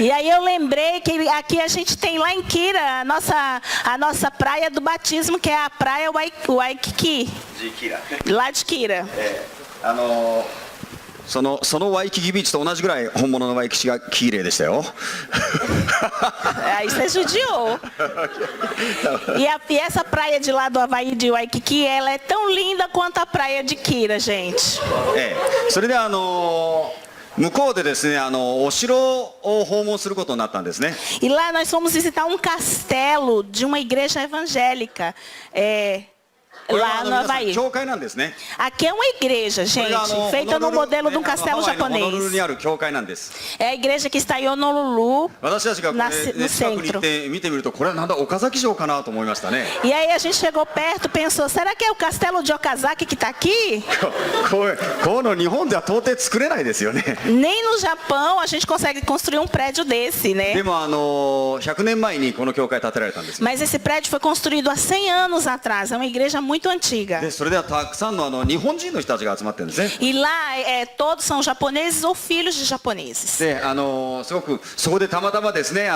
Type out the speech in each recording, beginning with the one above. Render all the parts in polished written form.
E aí eu lembrei que aqui a gente tem lá em Kira a nossa praia do batismo, que é a praia Waikiki. De Kira. Lá de Kira. そのワイキキビーチと同じぐらい本物のワイキキが綺麗でしたよ。Aí você judiou. E essa praia de lá do Havaí de Waikiki, ela é tão linda quanto a praia de Kira, gente. それで向こうでですね、お城を訪問することになったんですね。E lá nós fomos visitar um castelo de uma igreja evangélica. Lá no Havaí. 教会なんですね。 Aqui é uma igreja, gente, feita no modelo de um castelo japonês. ホノルルにある教会なんです。 É a igreja que está em Honolulu, 私たちがこれ、no 近くに行 centro. って見てみると、これはなんだ岡崎城かなと思いましたね。 E aí a gente chegou perto, pensou, será que é o castelo de Okazaki que está aqui? この日本では到底作れないですよね。 Nem no Japão a gente consegue construir um prédio desse, で né? も100年前にこの教会建てられたんです。 Mas esse prédio foi construído há 100 anos atrás, é uma igreja muito antiga. でそれではたくさんの日本人の人たちが集まってるんですね。 E lá todos são japoneses ou filhos de japoneses. ですごくそこでたまたまですね、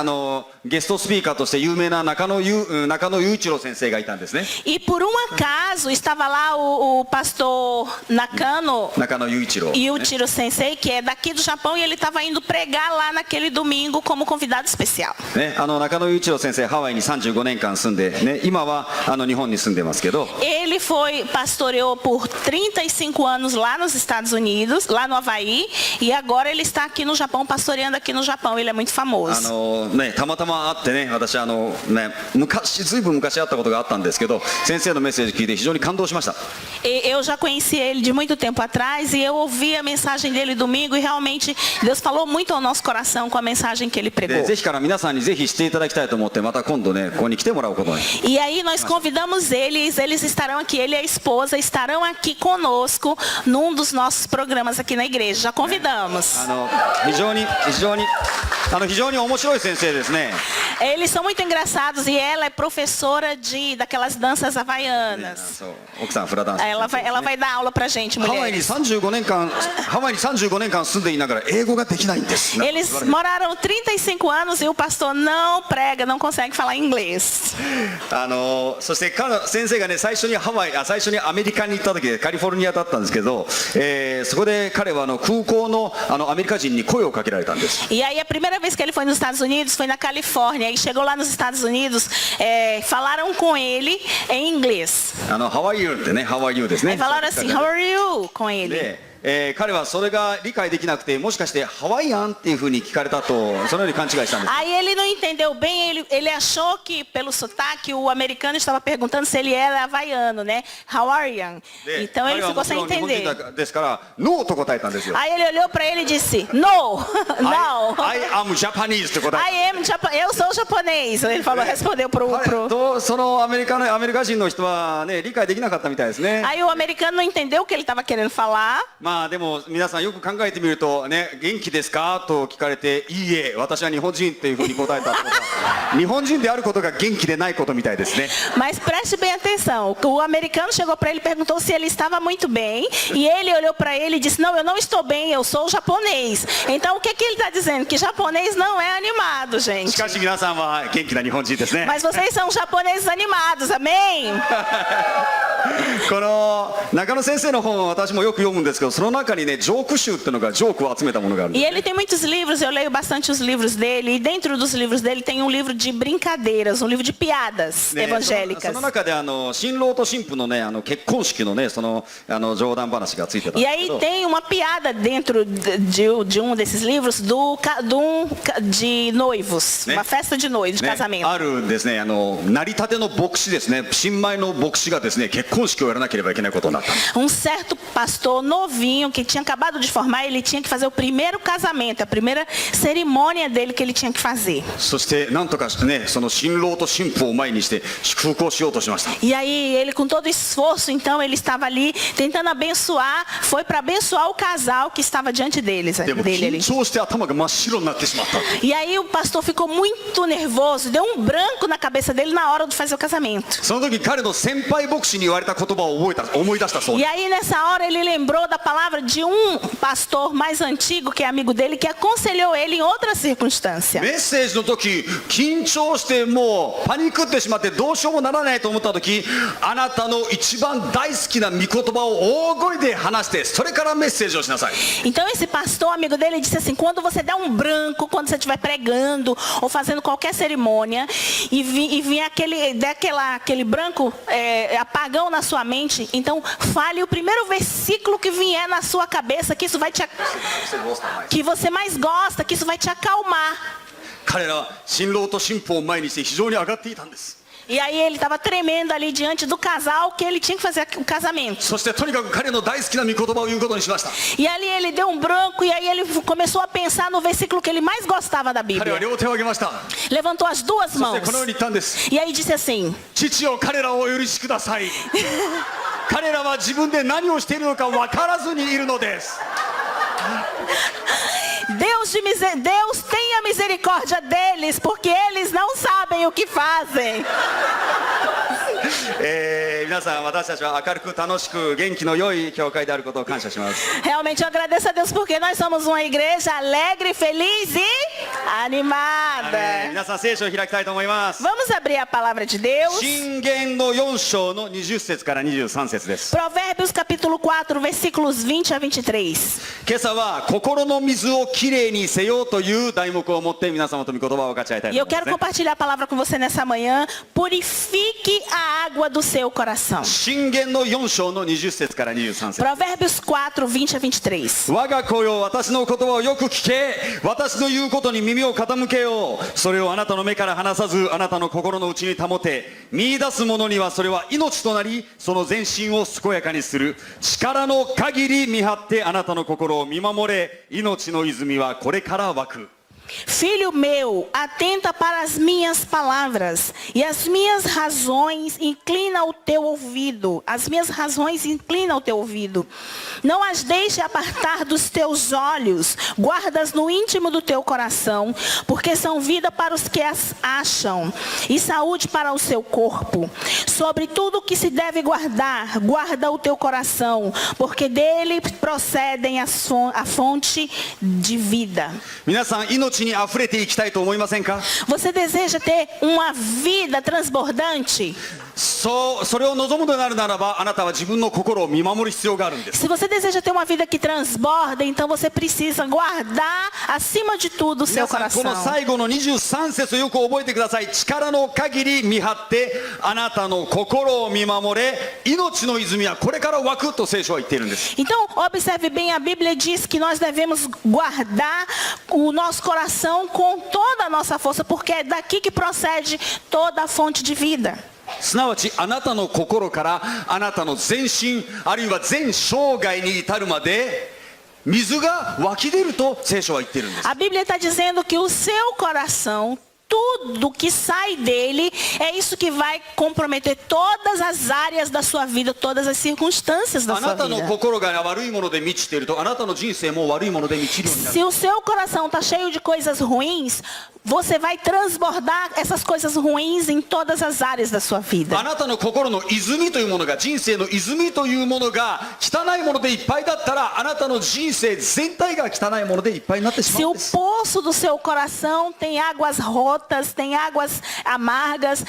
ゲストスピーカーとして有名な中野雄一郎先生がいたんですね。 E por um acaso estava lá o pastor Nakano 中野雄一郎、 Yuichiro Sensei, que é daqui do Japão, e ele estava indo pregar lá naquele domingo como convidado especial. ね、中野雄一郎先生ハワイに35年間住んで、ね、今は日本に住んでますけど。 Ele pastoreou por 35 anos lá nos Estados Unidos, lá no Havaí, e agora ele está aqui no Japão, pastoreando aqui no Japão. Ele é muito famoso. ね、たまたま会ってね、私ね、ずいぶん昔会ったことがあったんですけど、先生のメッセージ聞いて非常に感動しました。 Eu já conheci ele de muito tempo atrás e eu ouvi a mensagem dele domingo e realmente Deus falou muito ao nosso coração com a mensagem que ele pregou. ぜひから皆さんにぜひしていただきたいと思って、また今度ね、ここに来てもらうことに。 E aí nós convidamos eles estarão aqui, ele e a esposa estarão aqui conosco num dos nossos programas aqui na igreja. Já convidamos. 非常に面白い先生ですね。 Eles são muito engraçados e ela é professora daquelas danças havaianas. そう奥さんフラダンス。 Ela vai dar aula pra gente, ハワイに mulheres. 35年間住んでいながら英語ができないんです。 Eles moraram 35 anos e o pastor não prega, não consegue falar inglês. そして先生がね、最初にアメリカに行った時でカリフォルニアだったんですけど、そこで彼は空港のアメリカ人に声をかけられたんです。 E aí a primeira vez que ele foi nos Estados Unidos foi na Califórnia. E chegou lá nos Estados Unidos, falaram com ele em inglês. How are you ってね、How are you ですね。 Aí falaram assim, How are you? Com ele. 彼はそれが理解できなくて、もしかしてハワイアンっていうふうに聞かれたと、そのように勘違いしたんです。 Aí ele não entendeu bem, ele achou que pelo sotaque o americano estava perguntando se ele era havaiano, né? How are you? Então ele ficou sem entender. ですから、ノーと答えたんですよ。 Aí ele olhou para ele e disse, No, não. I am Japanese って答えた。 I am Japanese. Eu sou japonês. Ele falou, respondeu pro. そのアメリカ人の人はね、理解できなかったみたいですね。 Aí o americano não entendeu o que ele estava querendo falar. まあでも皆さんよく考えてみるとね、元気ですかと聞かれて、いいえ、私は日本人っていうふうに答えたってことは、日本人であることが元気でないことみたいですね。 Mas preste bem atenção. O americano chegou para ele e perguntou se ele estava muito bem. E ele olhou para ele e disse, não, eu não estou bem, eu sou japonês. Então o que ele está dizendo? Que japonês não é animado, し gente. かし皆さんは元気な日本人ですね。 Mas vocês são japoneses animados, amém? この中野先生の本を私もよく読むんですけど、その中にね、ジョーク集っていうのがジョークを集めたものがあるんです E ele tem muitos livros, eu leio bastante os livros dele. E dentro dos livros dele tem um livro de brincadeiras, um livro de piadas ね、 evangélicas. その中で新郎と新婦のね、結婚式のね、冗談話がついてたん E ですけ aí ど、 tem uma piada dentro de um desses livros de noivos, Né? uma festa de noivos, de ね、 casamento. あるですね、成り立ての牧師ですね、新米の牧師がですね、結婚式をやらなければいけないことになった。 Um certo pastor novinho que tinha acabado de formar, ele tinha que fazer o primeiro casamento, a primeira cerimônia dele que ele tinha que fazer. そしてなんとかね、その新郎と新婦を前にして祝福をしようとしました。 E aí ele com todo esforço, então ele estava ali tentando abençoar, foi para abençoar o casal que estava diante deles, でも dele 緊 ali. 張して頭が真っ白になってしまった。 E aí o pastor ficou muito nervoso, deu um branco na cabeça dele na hora de fazer o casamento. その時彼の先輩牧師に言われたた言葉を思い出したそう E です。 aí nessa hora ele lembrou da palavra de um pastor mais antigo, que é amigo dele, que aconselhou ele em outra circunstância. メッセージの時緊張してもうパニックってしまってどうしようもならないと思った時、あなたの一番大好きな御言葉を大声で話して、それからメッセージをしなさい。 Então esse pastor, amigo dele, disse assim: quando você der um branco, quando você estiver pregando ou fazendo qualquer cerimônia e vir aquele branco apagão na sua mente, então fale o primeiro versículo que vier na sua cabeça, que isso vai que você mais gosta, que isso vai te acalmar. 彼らは新郎と新婦を前にして非常に上がっていたんです。 E aí ele estava tremendo ali diante do casal que ele tinha que fazer o casamento. そしてとにかく彼の大好きな御言葉を言うことにしました。 E ali ele deu um branco e aí ele começou a pensar no versículo que ele mais gostava da 彼は Bíblia. 両手を挙げました。 Levantou as duas そして mãos このように言ったんです。 e aí disse assim: 父よ、彼らをお許しください。彼らは自分で何をしているのか分からずにいるのです。 Deus tenha misericórdia deles, porque eles não sabem o que fazem. 皆さん、私たちは明るく楽しく元気の良い教会であることを感謝します。 Realmente eu agradeço a Deus porque nós somos uma igreja alegre, feliz e animada. 皆さん、聖書を開きたいと思います。 Vamos abrir a palavra de Deus. 箴言の4章の20節から23節です。 Provérbios capítulo 4, versículos 20 a 23. 今朝は心の水をきれいにせよという題目を持って皆様と御言葉を分かち合いたい E と eu 思います、 quero compartilhar a palavra com você nessa manhã. Purifique a água do seu coração. 箴言の4章の20節から23節。 Provérbios 4, 20 a 23. 我が子よ、私の言葉をよく聞け。私の言うことに耳を傾けよう。それをあなたの目から離さず、あなたの心の内に保て。見出す者にはそれは命となり、その全身を健やかにする。力の限り見張ってあなたの心を見守れ。命の泉はこれから湧く。 Filho meu, atenta para as minhas palavras e as minhas razões inclina o teu ouvido. As minhas razões inclina o teu ouvido. Não as deixe apartar dos teus olhos. Guardas no íntimo do teu coração, porque são vida para os que as acham e saúde para o seu corpo. Sobre tudo o que se deve guardar, guarda o teu coração, porque dele procedem a fonte de vida. 皆さん、命にあふれていきたいと思いませんか？ Você deseja ter uma vida transbordante? それを望むのであるならば、あなたは自分の心を見守る必要があるんです。 Se você deseja ter uma vida que transborda, então você precisa guardar acima de tudo o seu 皆さん、この coração. 最後の23節をよく覚えてください。力の限り見張ってあなたの心を見守れ。命の泉はこれから湧くと聖書は言っているんです。 Então, observe bem, a Bíblia diz que nós devemos guardar o nosso coração com toda a nossa força, porque é daqui que procede toda a fonte de vida. すなわちあなたの心からあなたの全身あるいは全生涯に至るまで水が湧き出ると聖書は言っているんです。 A Bíblia está dizendo que o seu coração, tudo que sai dele, é isso que vai comprometer todas as áreas da sua vida, todas as circunstâncias da あ sua なたの vida. 心が悪いもので満ちているとあなたの人生も悪いもので満ちるようになる。 Se o seu coração está cheio de coisas ruins, você vai transbordar essas coisas ruins em todas as áreas da sua あ vida. なたの心の泉というものが人生の泉というものが汚いものでいっぱいだったらあなたの人生全体が汚いものでいっぱいになってしま Se うん o です。 poço do seu coração tem águas rotas, tem águas amargas,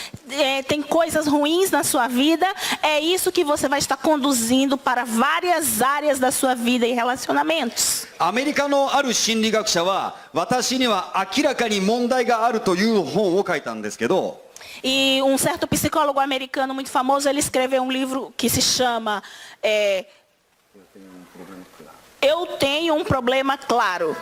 tem coisas ruins na sua vida, é isso que você vai estar conduzindo para várias áreas da sua vida e relacionamentos. アメリカのある心理学者は私には明らかに問題があるという本を書いたんですけど E um certo psicólogo americano muito famoso, ele escreveu um livro que se chama Eu Tenho um Problema Claro.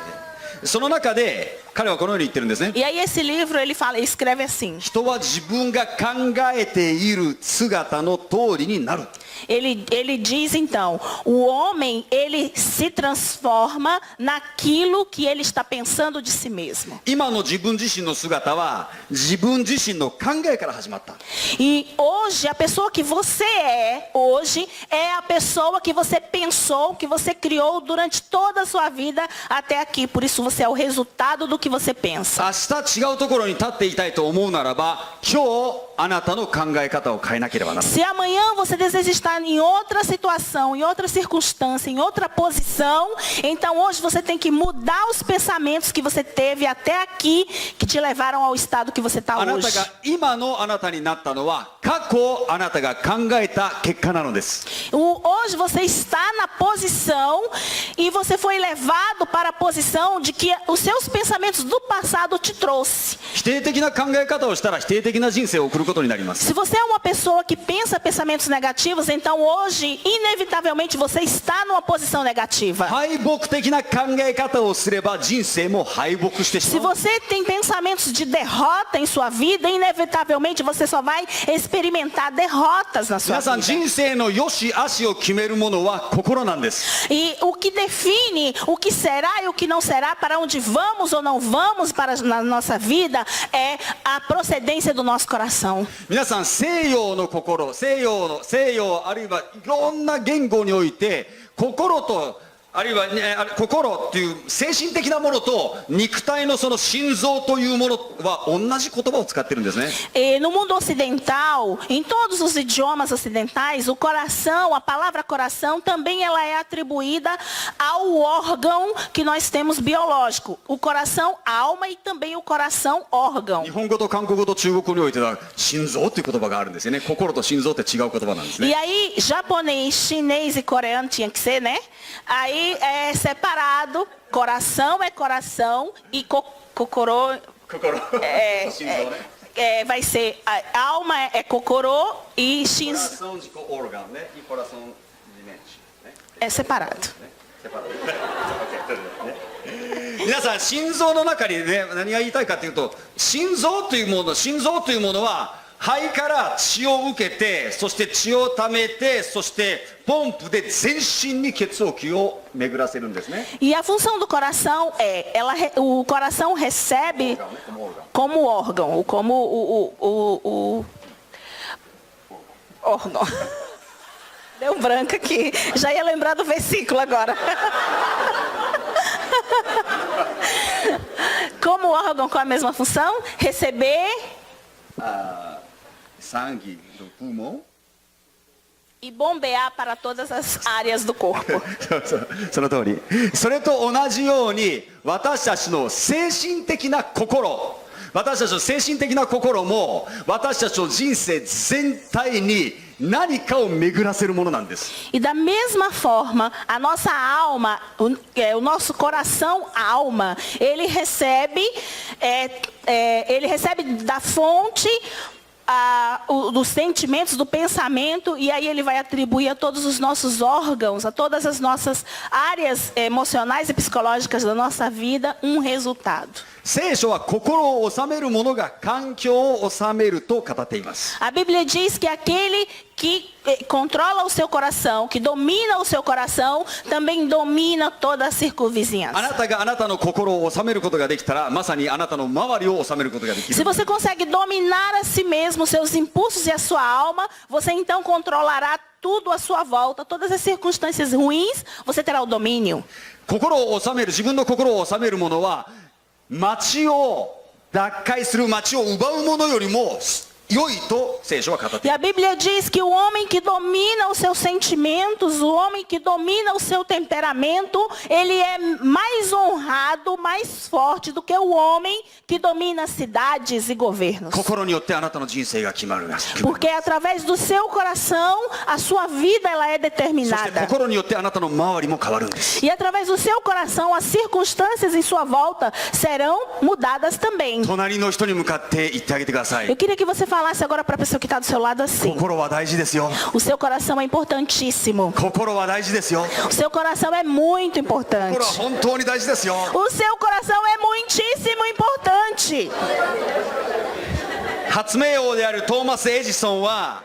その中で彼はこのように言ってるんですね。 E aí esse livro ele escreve assim. 人は自分が考えている姿の通りになる。 Ele diz então, o homem ele se transforma naquilo que ele está pensando de si mesmo. 今の自分自身の姿は自分自身の考えから始まった。 E hoje a pessoa que você é hoje é a pessoa que você pensou, que você criou durante toda a sua vida até aqui. Por isso você é o resultado do que você pensa. 明日違うところに立っていたいと思うならば今日あなたの考え方を変えなければならない。 Se amanhã você deseja estar em outra situação, em outra circunstância, em outra posição, então hoje você tem que mudar os pensamentos que você teve até aqui, que te levaram ao estado que você está あなた hoje. が今のあなたになったのは過去あなたが考えた結果なのです。 Hoje você está na posição e você foi levado para a posição de que os seus pensamentos do passado te trouxe. 否定的な考え方をしたら否定的な人生を送ることになります。 Se você é uma pessoa que pensa pensamentos negativos, então hoje, inevitavelmente, você está numa posição negativa. 敗北的な考え方をすれば人生も敗北してし Se まう。 você tem pensamentos de derrota em sua vida, inevitavelmente você só vai experimentar derrotas na sua 皆さん vida. 人生の良し悪しを決めるものは心なんです。 E o que define o que será e o que não será, para onde vamos ou não vamos na nossa vida, é a procedência do nosso coração. 皆さん西洋の心、西洋あるいはいろんな言語において心とあるいは、心っていう精神的なものと肉体のその心臓というものは同じ言葉を使ってるんですね。 No mundo ocidental, em todos os idiomas ocidentais, o coração, a palavra coração, também ela é atribuída ao órgão que nós temos biológico. O coração, alma e também o coração, órgão. 日本語と韓国語と中国語においては心臓という言葉があるんですよね。心と心臓って違う言葉なんですね。 E aí, japonês, chinês e coreano tinha que ser, né? Aí é separado, coração é coração e kokoro 心 心臓ね。 vai ser, alma é kokoro e shinzo コラソンジコオルガンね。コラソンジメンチね。 é separado. 皆さん心臓の中にね何が言いたいかというと心臓というものは肺から血を受けてそして血をためてそしてポンプで全身に血液を巡らせるんですね。 E a função do coração é, o coração recebe como órgão, como o órgão. Deu branco aqui, já ia lembrar do versículo agora. Como órgão com a mesma função, receber sangue do pulmão e bombear para todas as áreas do corpo. その通り。それと同じように私たちの精神的な心も私たちの人生全体に何かを巡らせるものなんです。 E da mesma forma, a nossa alma, o nosso coração, alma, ele recebe da fonte dos sentimentos, do pensamento, e aí ele vai atribuir a todos os nossos órgãos, a todas as nossas áreas emocionais e psicológicas da nossa vida, um resultado. 聖書は心を治める者が環境を治めると語っています。 A Bíblia diz que aquele que controla o seu coração, que domina o seu coração, também domina toda a circunvizinhança. あなたがあなたの心を治めることができたらまさにあなたの周りを治めることができる。 Se você consegue dominar a si mesmo, seus impulsos e a sua alma, você então controlará tudo à sua volta, todas as circunstâncias ruins, você terá o domínio. 自分の心を治める者は町を奪回する町を奪う者よりも良いと聖書は語ってい E る。 a Bíblia diz que o homem que domina os seus sentimentos, o homem que domina o seu temperamento, ele é mais honrado, mais forte do que o homem que domina cidades e governos. 心によってあなたの人生が決まる。 Porque através do seu coração, a sua vida ela é そして determinada. 心によってあなたの周りも変わるんです。 E através do seu coração, as circunstâncias em sua volta serão mudadas também. 隣の人に向かって言ってあげてください。 Eu queria que você falasse agora para a pessoa que está do seu lado assim. 心は大事ですよ。 O seu coração é importantíssimo. 心は大事ですよ。 O seu coração é muito 心は importante. 本当に大事ですよ。 O seu coração é muitíssimo importante. 発明王であるトーマス・エジソンは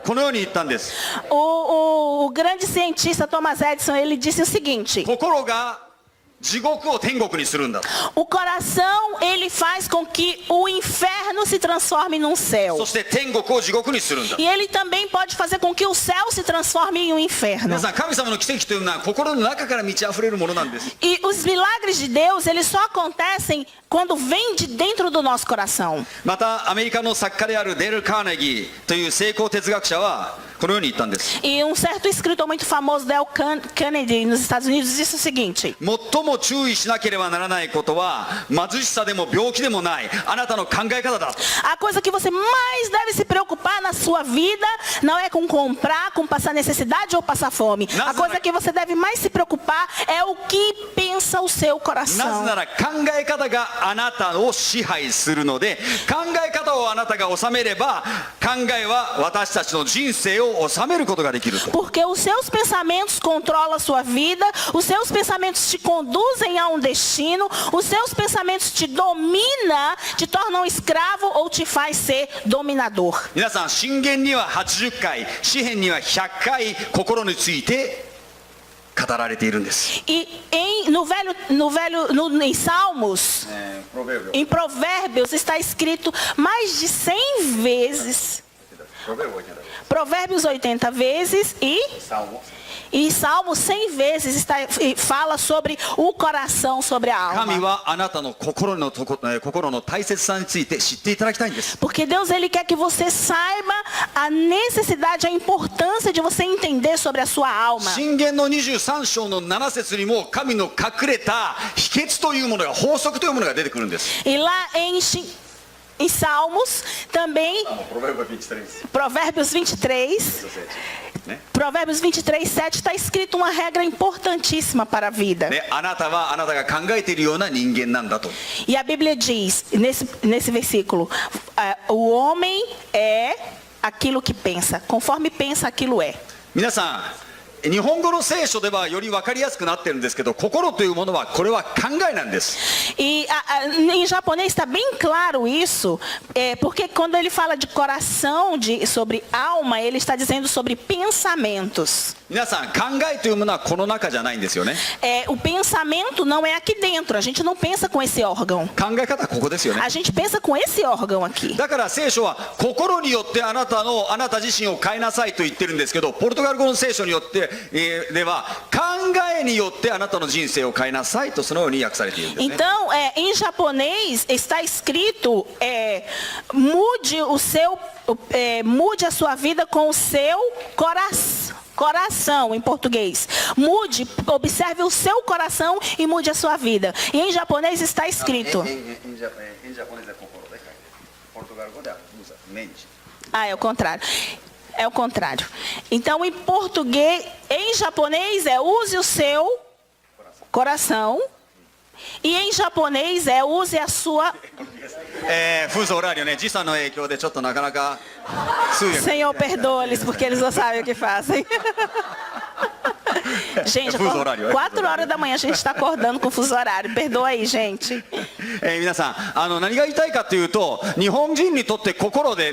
このように言ったんです。 O grande cientista Thomas Edison, ele disse o seguinte: 心が地獄を天国にするんだ。 O coração, ele faz com que o inferno se transforme num céu. そして天国を地獄にするんだ。 E ele também pode fazer com que o céu se transforme em um inferno. 皆さん、神様の奇跡というのは心の中から満ち溢れるものなんです。 E os milagres de Deus, eles só acontecem quando vêm de dentro do nosso coração. またアメリカの作家であるデール・カーネギーという成功哲学者はこのように言ったんです。 E um certo escritor muito famoso, Dale Carnegie, nos Estados Unidos, disse o seguinte: 最も注意しなければならないことは貧しさでも病気でもないあなたの考え方だ。 a coisa que você mais deve se preocupar na sua vida não é com comprar, com passar necessidade ou passar fome. A coisa que você deve mais se preocupar é o que pensa o seu なぜ coração. なら考え方があなたを支配するので、考え方をあなたが治めれば考えは私たちの人生を治めることができると。 Porque os seus pensamentos controlam a sua vida, os seus pensamentos te conduzem a um destino, os seus pensamentos te dominam, te tornam escravo ou te faz ser dominador. 皆さん、箴言には80回、詩篇には100回心について語られているんです。 E em Salmos, em Provérbios, está escrito mais de 100 vezes, Provérbios 80 vezes e Salmos 100 vezes fala sobre o coração, sobre a 神 alma. はあなたの心の大切さについて知っていただきたいんです。 Porque Deus, ele quer que você saiba a necessidade, a importância de você entender sobre a sua alma. 箴言の23章の7節にも神の隠れた秘訣というものが、法則というものが出てくるんです。 E lá em Salmos, também, Provérbios 23, Provérbios 23, 7, está escrito uma regra importantíssima para a vida. ね、あなたはあなたが考えているような人間なんだと。 E a Bíblia diz, nesse versículo, o homem é aquilo que pensa, conforme pensa, aquilo é. 皆さん、日本語の聖書ではより分かりやすくなってるんですけど、心というものはこれは考えなんです。 E em japonês está bem claro isso, porque quando ele fala de coração, sobre alma, ele está dizendo sobre pensamentos. 皆さん、考えというものはこの中じゃないんですよね。 O pensamento não é aqui dentro, a gente não pensa com esse órgão. 考え方はここですよね。 A gente pensa com esse órgão aqui. だから聖書は心によってあなた自身を変えなさいと言ってるんですけど、ポルトガル語の聖書によって、では考えによってあなたの人生を変えなさいとそのように訳されているんですね。 Então, em japonês está escrito, mude a sua vida com o seu coração, em português. Mude, observe o seu coração e mude a sua vida. E em japonês está escrito. Ah, é o contrário. É o contrário. Então, em português, em japonês use o seu coração. E em japonês use a sua... 風俗ラリオね、時差の影響でちょっとなかなか通訳 Senhor, perdoa-lhes, porque eles não sabem o que fazem. Gente, 4 horas da manhã a gente está acordando com fuso horário. Perdoa aí, gente. 皆さん、何が言いたいかというと、日本人にとって心で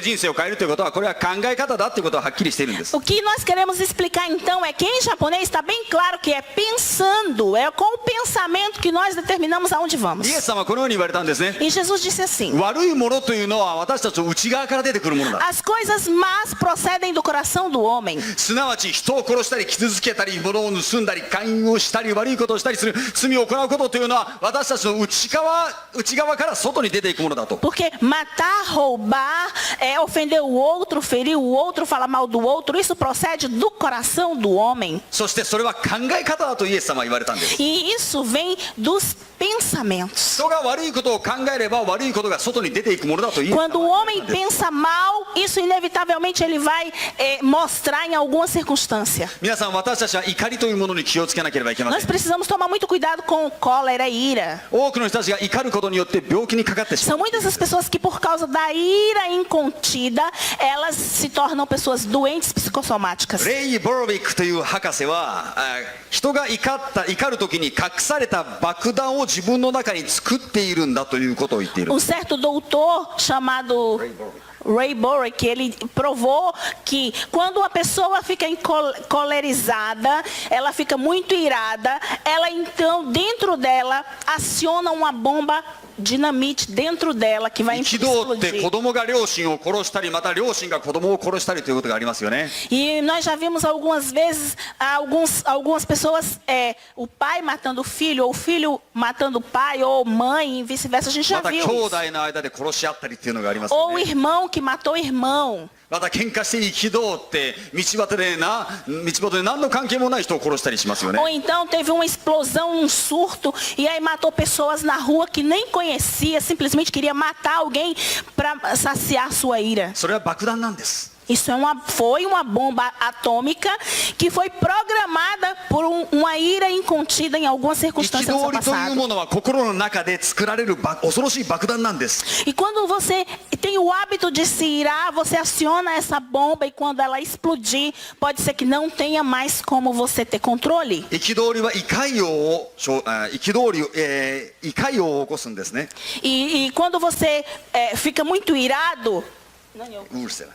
人生を変えるということは、これは考え方だということははっきりしているんです。 O que nós queremos explicar então é que em japonês está bem claro que é pensando, é com o pensamento que nós determinamos aonde vamos. イエス様はこのように言われたんですね。 E Jesus disse assim: 悪いものというのは私たちの内側から出てくるものだ。 as coisas más procedem do coração do homem. すなわち人を殺したり傷つけたり物を盗んだり姦淫をしたり悪いことをしたりする罪を行うことというのは私たちの内側から外に出ていくものだと。 Porque matar, roubar, ofender o outro, ferir o outro, falar mal do outro, isso procede do coração do homem. そしてそれは考え方だとイエス様は言われたんです。 E isso vem dos pensamentos. 人が悪いことを考えれば悪いことが外に出ていくものだとイエス様は Quando o homem pensa mal, isso inevitavelmente ele vai mostrar em alguma circunstância. 皆さん、私たちは怒りというものに気をつけなければいけませ Nós ん。 precisamos tomar muito cuidado com cólera e ira. 多くの人たちが怒ることによって病気にかかってしまう。 São muitas as pessoas que por causa da ira incontida, elas se tornam pessoas doentes psicossomáticas. レイ・ボロビックという博士は人が怒る時に隠された爆弾を自分の中に作っているんだということを言っている。 certo doutor chamado Ray Borick, ele provou que quando uma pessoa fica encolerizada, ela fica muito irada, ela então dentro dela aciona uma bomba dinamite dentro dela que vai 憤って子 explodir. 供が両親を殺したりまた両親が子供を殺したりということがありますよね。 E nós já vimos algumas vezes algumas pessoas, o pai matando o filho, ou o filho matando o pai, ou mãe, e vice-versa. A gente já また viu 兄 isso. 弟の間で殺し合ったりっていうのがありますよ Ou o ね。 irmão que matou o irmão. また喧嘩して憤って道端で何の関係もない人を殺したりしますよね。 Ou então teve uma explosão, um surto, e aí matou pessoas na rua que nem conhecia, simplesmente queria matar alguém para saciar sua ira. それは爆弾なんです。 Isso foi uma bomba atômica que foi programada por uma ira incontida em algumas circunstâncias do 憤りという passado. ものは心の中で作られる恐ろしい爆弾なんです。 E quando você tem o hábito de se irar, você aciona essa bomba e quando ela explodir, pode ser que não tenha mais como você ter controle. 憤りは胃潰瘍を起こすんですね。 E quando você fica muito irado, ウルセラ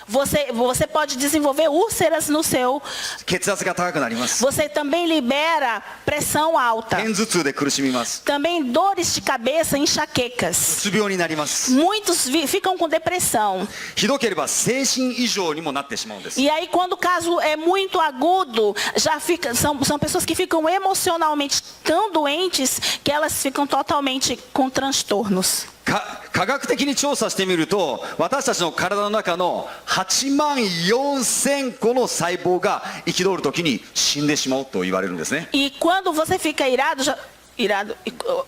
você pode desenvolver úlceras no seu. 血圧が高くなります。 Você também libera pressão alta. 片頭痛で苦しみます。 Também dores de cabeça, enxaquecas. うつ病になります。 Muitos ficam com depressão. ひどければ精神異常にもなってしまうんです。 E aí, quando o caso é muito agudo, são pessoas que ficam emocionalmente tão doentes que elas ficam totalmente com transtornos. 科学的に調査してみると私たちの体の中の8万4000個の細胞が憤る時に死んでしまうと言われるんですね。 E quando você fica irado,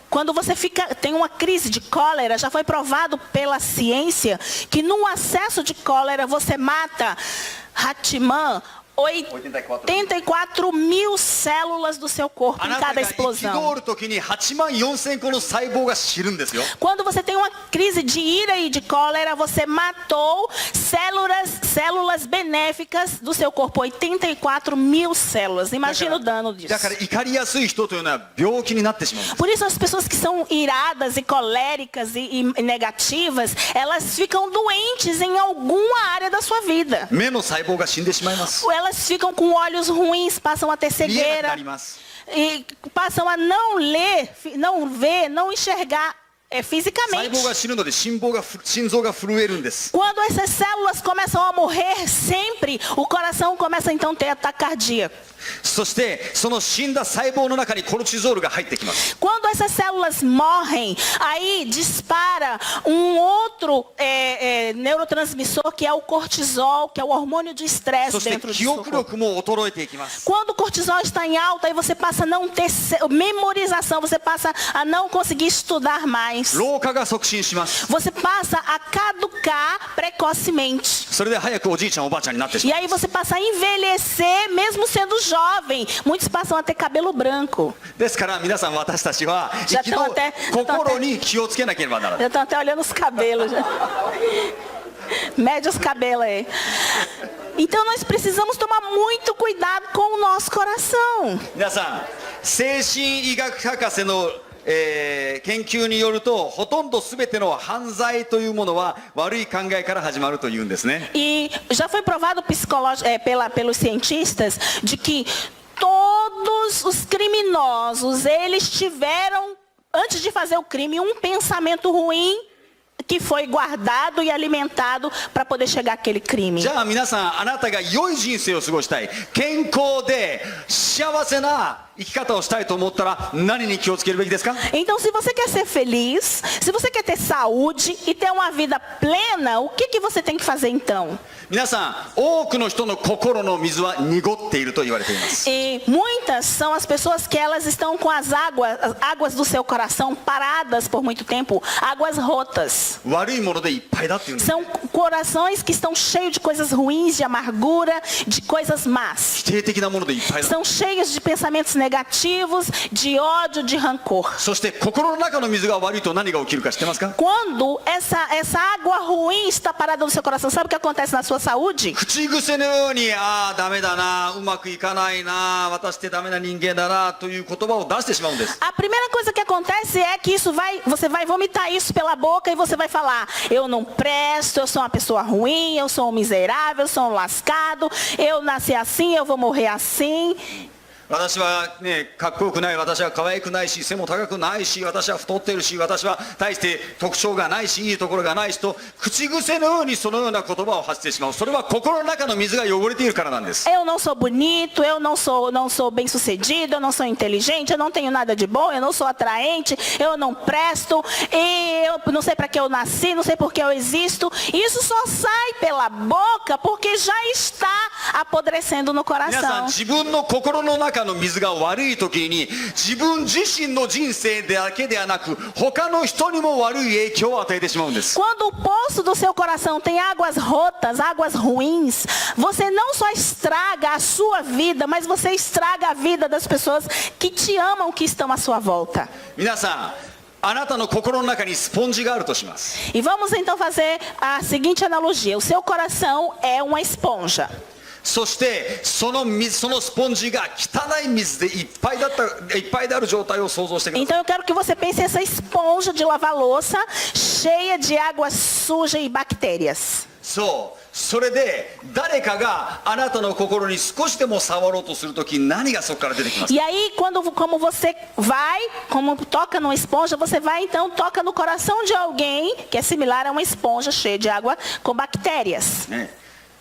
quando você tem uma crise de cólera, já foi provado pela ciência que num acesso de cólera você mata Hatman 84 mil células do seu corpo あ em なた cada が explosão. 憤る時に8万4000個の細胞が死ぬんですよ。 Quando você tem uma crise de ira e de cólera, você matou células benéficas do seu corpo, 84 mil células. Imagina o dano disso. だから怒りやすい人というのは病気になってしまうんです。 Por isso as pessoas que são iradas e coléricas e negativas, elas ficam doentes em alguma área da sua vida. 目の細胞が死んでしまいます。 Elas ficam com olhos ruins, passam a ter 見えなくな cegueira ります。 e passam a não ler, não ver, não enxergar 細 fisicamente. 胞が死ぬので心臓が震えるんです。 Quando essas células começam a morrer sempre, o coração começa então a ter ataque cardíaco. そしてその死んだ細胞の中にコルチゾールが入ってきます。 Quando essas células morrem, aí dispara um outro neurotransmissor que é o cortisol, que é o hormônio de そ estresse して dentro do 記 seu 憶 corpo. 力も衰えていきます。 Quando o cortisol está em alta, aí você passa a não ter memorização, você passa a não conseguir estudar mais. 老化が促進します。 Você passa a caducar precocemente. それで早くおじいちゃんおばあちゃんになってし E まう。 aí você passa a envelhecer, mesmo sendo jovem. Muitos passam a ter cabelo branco. ですから皆さん私たちは Já estão até- 心に気をつけなければならない。 Já estão até olhando os cabelos. Já. Mede os cabelos aí. Então nós precisamos tomar muito cuidado com o nosso coração. 皆さん精神医学博士の研究によるとほとんど全ての犯罪というものは悪い考えから始まるというんですね。 E já foi provado pelos cientistas de que todos os criminosos, eles tiveram, antes de fazer o crime, um pensamento ruim que foi guardado e alimentado para poder chegar àquele crime. じゃあ皆さんあなたが良い人生を過ごしたい、健康で幸せな生き方をしたいと思ったら何に気をつけるべきですか？ Então, se você quer ser feliz, se você quer ter saúde e ter uma vida plena, o que você tem que fazer então? 皆さん多くの人の心の水は濁っていると言われています。 E muitas são as pessoas que elas estão com as águas do seu coração paradas por muito tempo, águas rotas. 悪いものでいっぱいだっていうんです。 São corações que estão cheios de coisas ruins, de amargura, de coisas más. 否定的なものでいっぱいだ。 São cheios de pensamentos negativos, de ódio, de rancor. そして心の中の水が悪いと何が起きるか知ってますか？ Quando essa água ruim está parada no seu coração, sabe o que acontece na sua saúde? 口癖のように、ダメだな、うまくいかないな、私ってダメな人間だなという言葉を出してしまうんです。 A primeira coisa que acontece é que você vai vomitar isso pela boca e você vai falar: eu não presto, eu sou uma pessoa ruim, eu sou um miserável, eu sou um lascado, eu nasci assim, eu vou morrer assim. 私はね、かっこよくない、私は可愛くないし、背も高くないし、私は太ってるし、私は大して特徴がないし、いいところがないしと、口癖のようにそのような言葉を発してしまう。それは心の中の水が汚れているからなんです。 Eu não sou bonito, eu não sou bem sucedido, eu não sou inteligente, eu não tenho nada de bom, eu não sou atraente, eu não presto, eu não sei para que eu nasci, não sei por que eu existo. Isso só sai pela boca porque já está apodrecendo no 皆さん、 coração. 自分の心の中の水が悪い時に、自分自身の人生だけではなく、他の人にも悪い影響を与えてしまうんです。 Quando o poço do seu coração tem águas rotas, águas ruins, você não só estraga a sua vida, mas você estraga a vida das pessoas que te amam, que estão à sua volta. 皆さん、あなたの心の中にスポンジがあるとします。 E vamos então fazer a seguinte analogia: o seu coração é uma esponja. そしてそのスポンジが汚い水でいっぱいである状態を想像してください。 Então eu quero que você pense essa esponja de lavar louça cheia de água suja e bactérias. そう、それで誰かがあなたの心に少しでも触ろうとするとき、何がそこから出てきますか？ E aí, como você vai, como toca numa esponja, você vai então toca no coração de alguém que é similar a uma esponja cheia de água com bactérias. ね、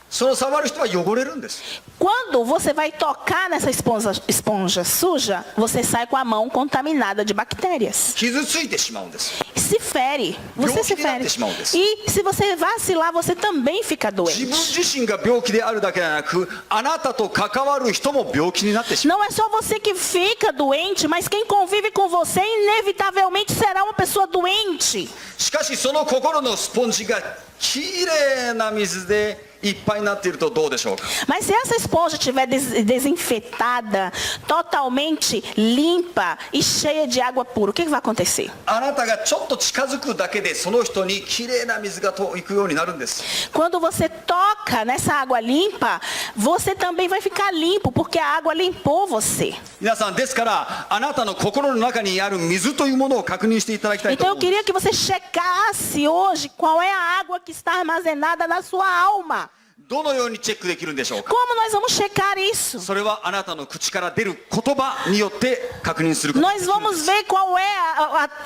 その触る人は汚れるんです。 Quando você vai tocar nessa esponja suja, você sai com a mão contaminada de bactérias. 傷ついてしまうんです。 Se fere, você se fere. E se você vacilar, você também fica 自分 doente. 自身が病気であるだけではなく、あなたと関わる人も病気になってしまう。 Não é só você que fica doente, mas quem convive com você inevitavelmente será uma pessoa doente. しかしその心のスポンジがきれいな水でいっぱいになっているとどうでしょうか？ Mas se essa esponja estiver desinfetada, totalmente limpa e cheia de água pura, o que vai acontecer? あなたがちょっと近づくだけでその人にきれいな水が行くようになるんです。 Quando você toca nessa água limpa, você também vai ficar limpo, porque a água limpou você. 皆さん、ですからあなたの心の中にある水というものを確認していただきたいと Então 思 eu うんです。 queria que você checasse hoje qual é a água que está armazenada na sua alma. どのようにチェックできるんでしょうか？ Como nós vamos checar isso? それはあなたの口から出る言葉によって確認することがで Nós きるんで vamos す。 ver qual é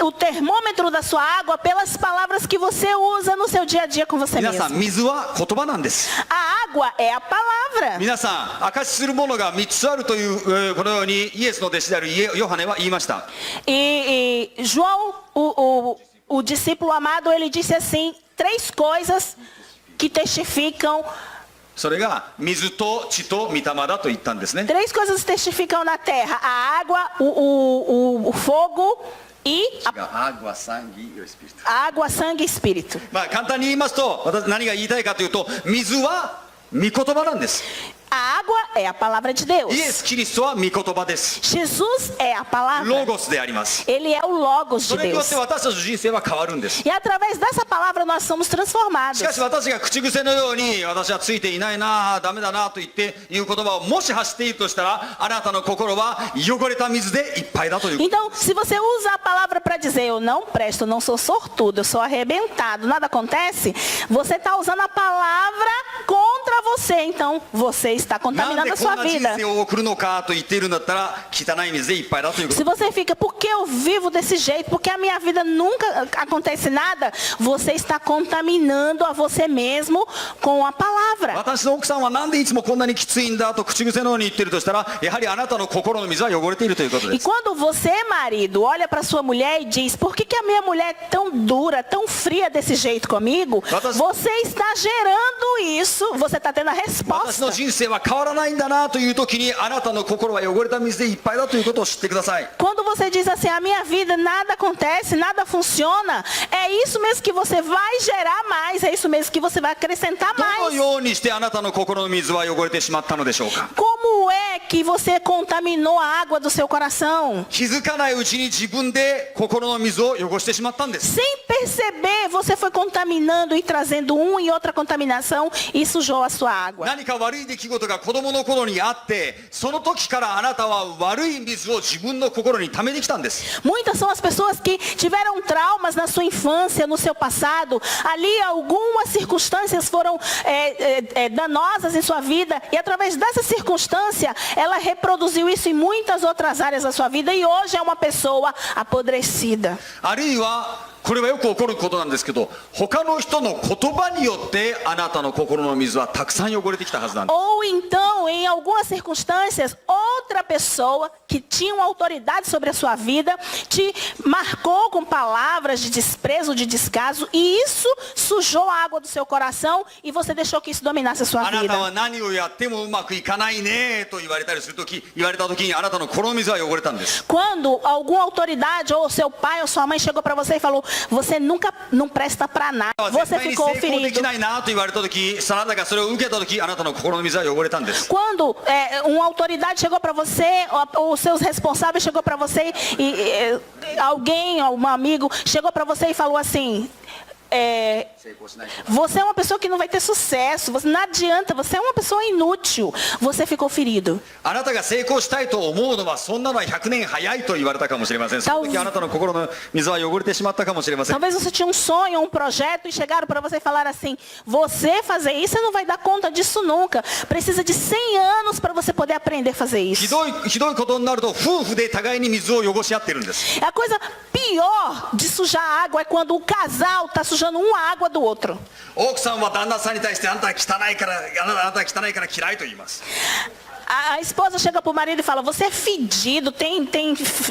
o termômetro da sua água pelas palavras que você usa no seu dia a dia com você 皆さん、 mesmo. 水は言葉なんです。 A água é a palavra. 皆さん、証しするものが3つあるという、このようにイエスの弟子であるヨハネは言いました。 E João, o discípulo amado, ele disse assim, 3 coisas que testificam, それが水と血と御霊だと言ったんですね。 3 coisas testificam na terra: a água, o fogo e água, sangue e o espírito. a água, sangue e espírito. 簡単に言いますと、私何が言いたいかというと、水は御言葉なんです。 A água é a palavra de Deus. イエス・キリストは御言葉です。 Jesus é a ロ palavra. ゴスであります。 Ele é o Logos そ de れによって Deus. 私たちの人生は変わるんです。 E através dessa palavra nós somos し transformados. かし私が口癖のように、私はついていないな、ダメだなと言っていう言葉をもし発しているとしたら、あなたの心は汚れた水でいっぱいだということ。 Então, se você usa a palavra para dizer eu não presto, eu não sou sortudo, eu sou arrebentado, nada acontece, você está usando a palavra contra você. Então, você está なんで contaminando a こ sua んな人 vida. 生を送るのかと言っているんだったら、汚い水でいっぱいだということ Se。você fica, por que eu vivo desse jeito? Porque a minha vida nunca acontece nada. Você está contaminando a você mesmo com a palavra. 私の奥さんはなんでいつもこんなにきついんだと口癖のように言っているとしたら、やはりあなたの心の水は汚れているということで E す。 quando você, marido, olha para sua mulher e diz, por que a minha mulher é tão dura, tão fria desse jeito comigo? Você está gerando isso, você está tendo a 私の resposta. 人生は変わらないんだなという時に、あなたの心は汚れた水でいっぱいだということを知ってください。 Quando você diz assim, a minha vida nada acontece, nada funciona, é isso mesmo que você vai gerar mais, é isso mesmo que você vai acrescentar どの mais. ようにしてあなたの心の水は汚れてしまったのでしょうか？ Como é que você contaminou a água do seu coração? 気づかないうちに自分で心の水を汚してしまったんです。 Sem perceber, você foi contaminando e trazendo e outra contaminação e sujou a sua água. 何か悪い出来事が子供の頃にあって、その時からあなたは悪い水を自分の心に溜めてきたんです。 Muitas são as pessoas que tiveram traumas na sua infância, no seu passado. Ali algumas circunstâncias foram danosas em sua vida. E através dessa circunstância, ela reproduziu isso em muitas outras áreas da sua vida. E hoje é uma pessoa apodrecida. あるいはこれはよく起こることなんですけど、他の人の言葉によってあなたの心の水はたくさん汚れてきたはずなんです。 Ou então, em algumas circunstâncias, outra pessoa que tinha uma autoridade sobre a sua vida te marcou com palavras de desprezo, de descaso, e isso sujou a água do seu coração e você deixou que isso dominasse a sua あなた vida. は何をやってもうまくいかないねと言われたりするとき、言われたときにあなたの心の水は汚れたんです。 Quando alguma autoridade, ou seu pai ou sua mãe chegou para você e falou, você nunca não presta para nada, 絶 você 対に ficou 成功で ferido. きないなと言われたとき、あなたがそれを受けたとき、あなたの心の水は汚れたんです。 Quando uma autoridade chegou para você, ou os seus responsáveis chegou para você, e alguém, um amigo, chegou para você e falou assim, você é uma pessoa que não vai ter sucesso, você não adianta, você é uma pessoa inútil, você ficou ferido. あなたが成功したいと思うのはそんなのは100年早いと言われたかもしれません。その時あなたの心の水は汚れてしまったかもしれません。 Talvez você tinha um sonho, um projeto e chegaram para você e falaram assim, você fazer isso, você não vai dar conta disso nunca. Precisa de 100 anos para você poder aprender a fazer ひ isso. どいことになると夫婦で互いに水を汚し合ってるんです。 A coisa pior de sujar a água é quando o casal está sujando uma água do outro. 奥さんは旦那さんに対してあなたは汚いから嫌いと言います。 A esposa chega pro marido e fala, você é fedido, tem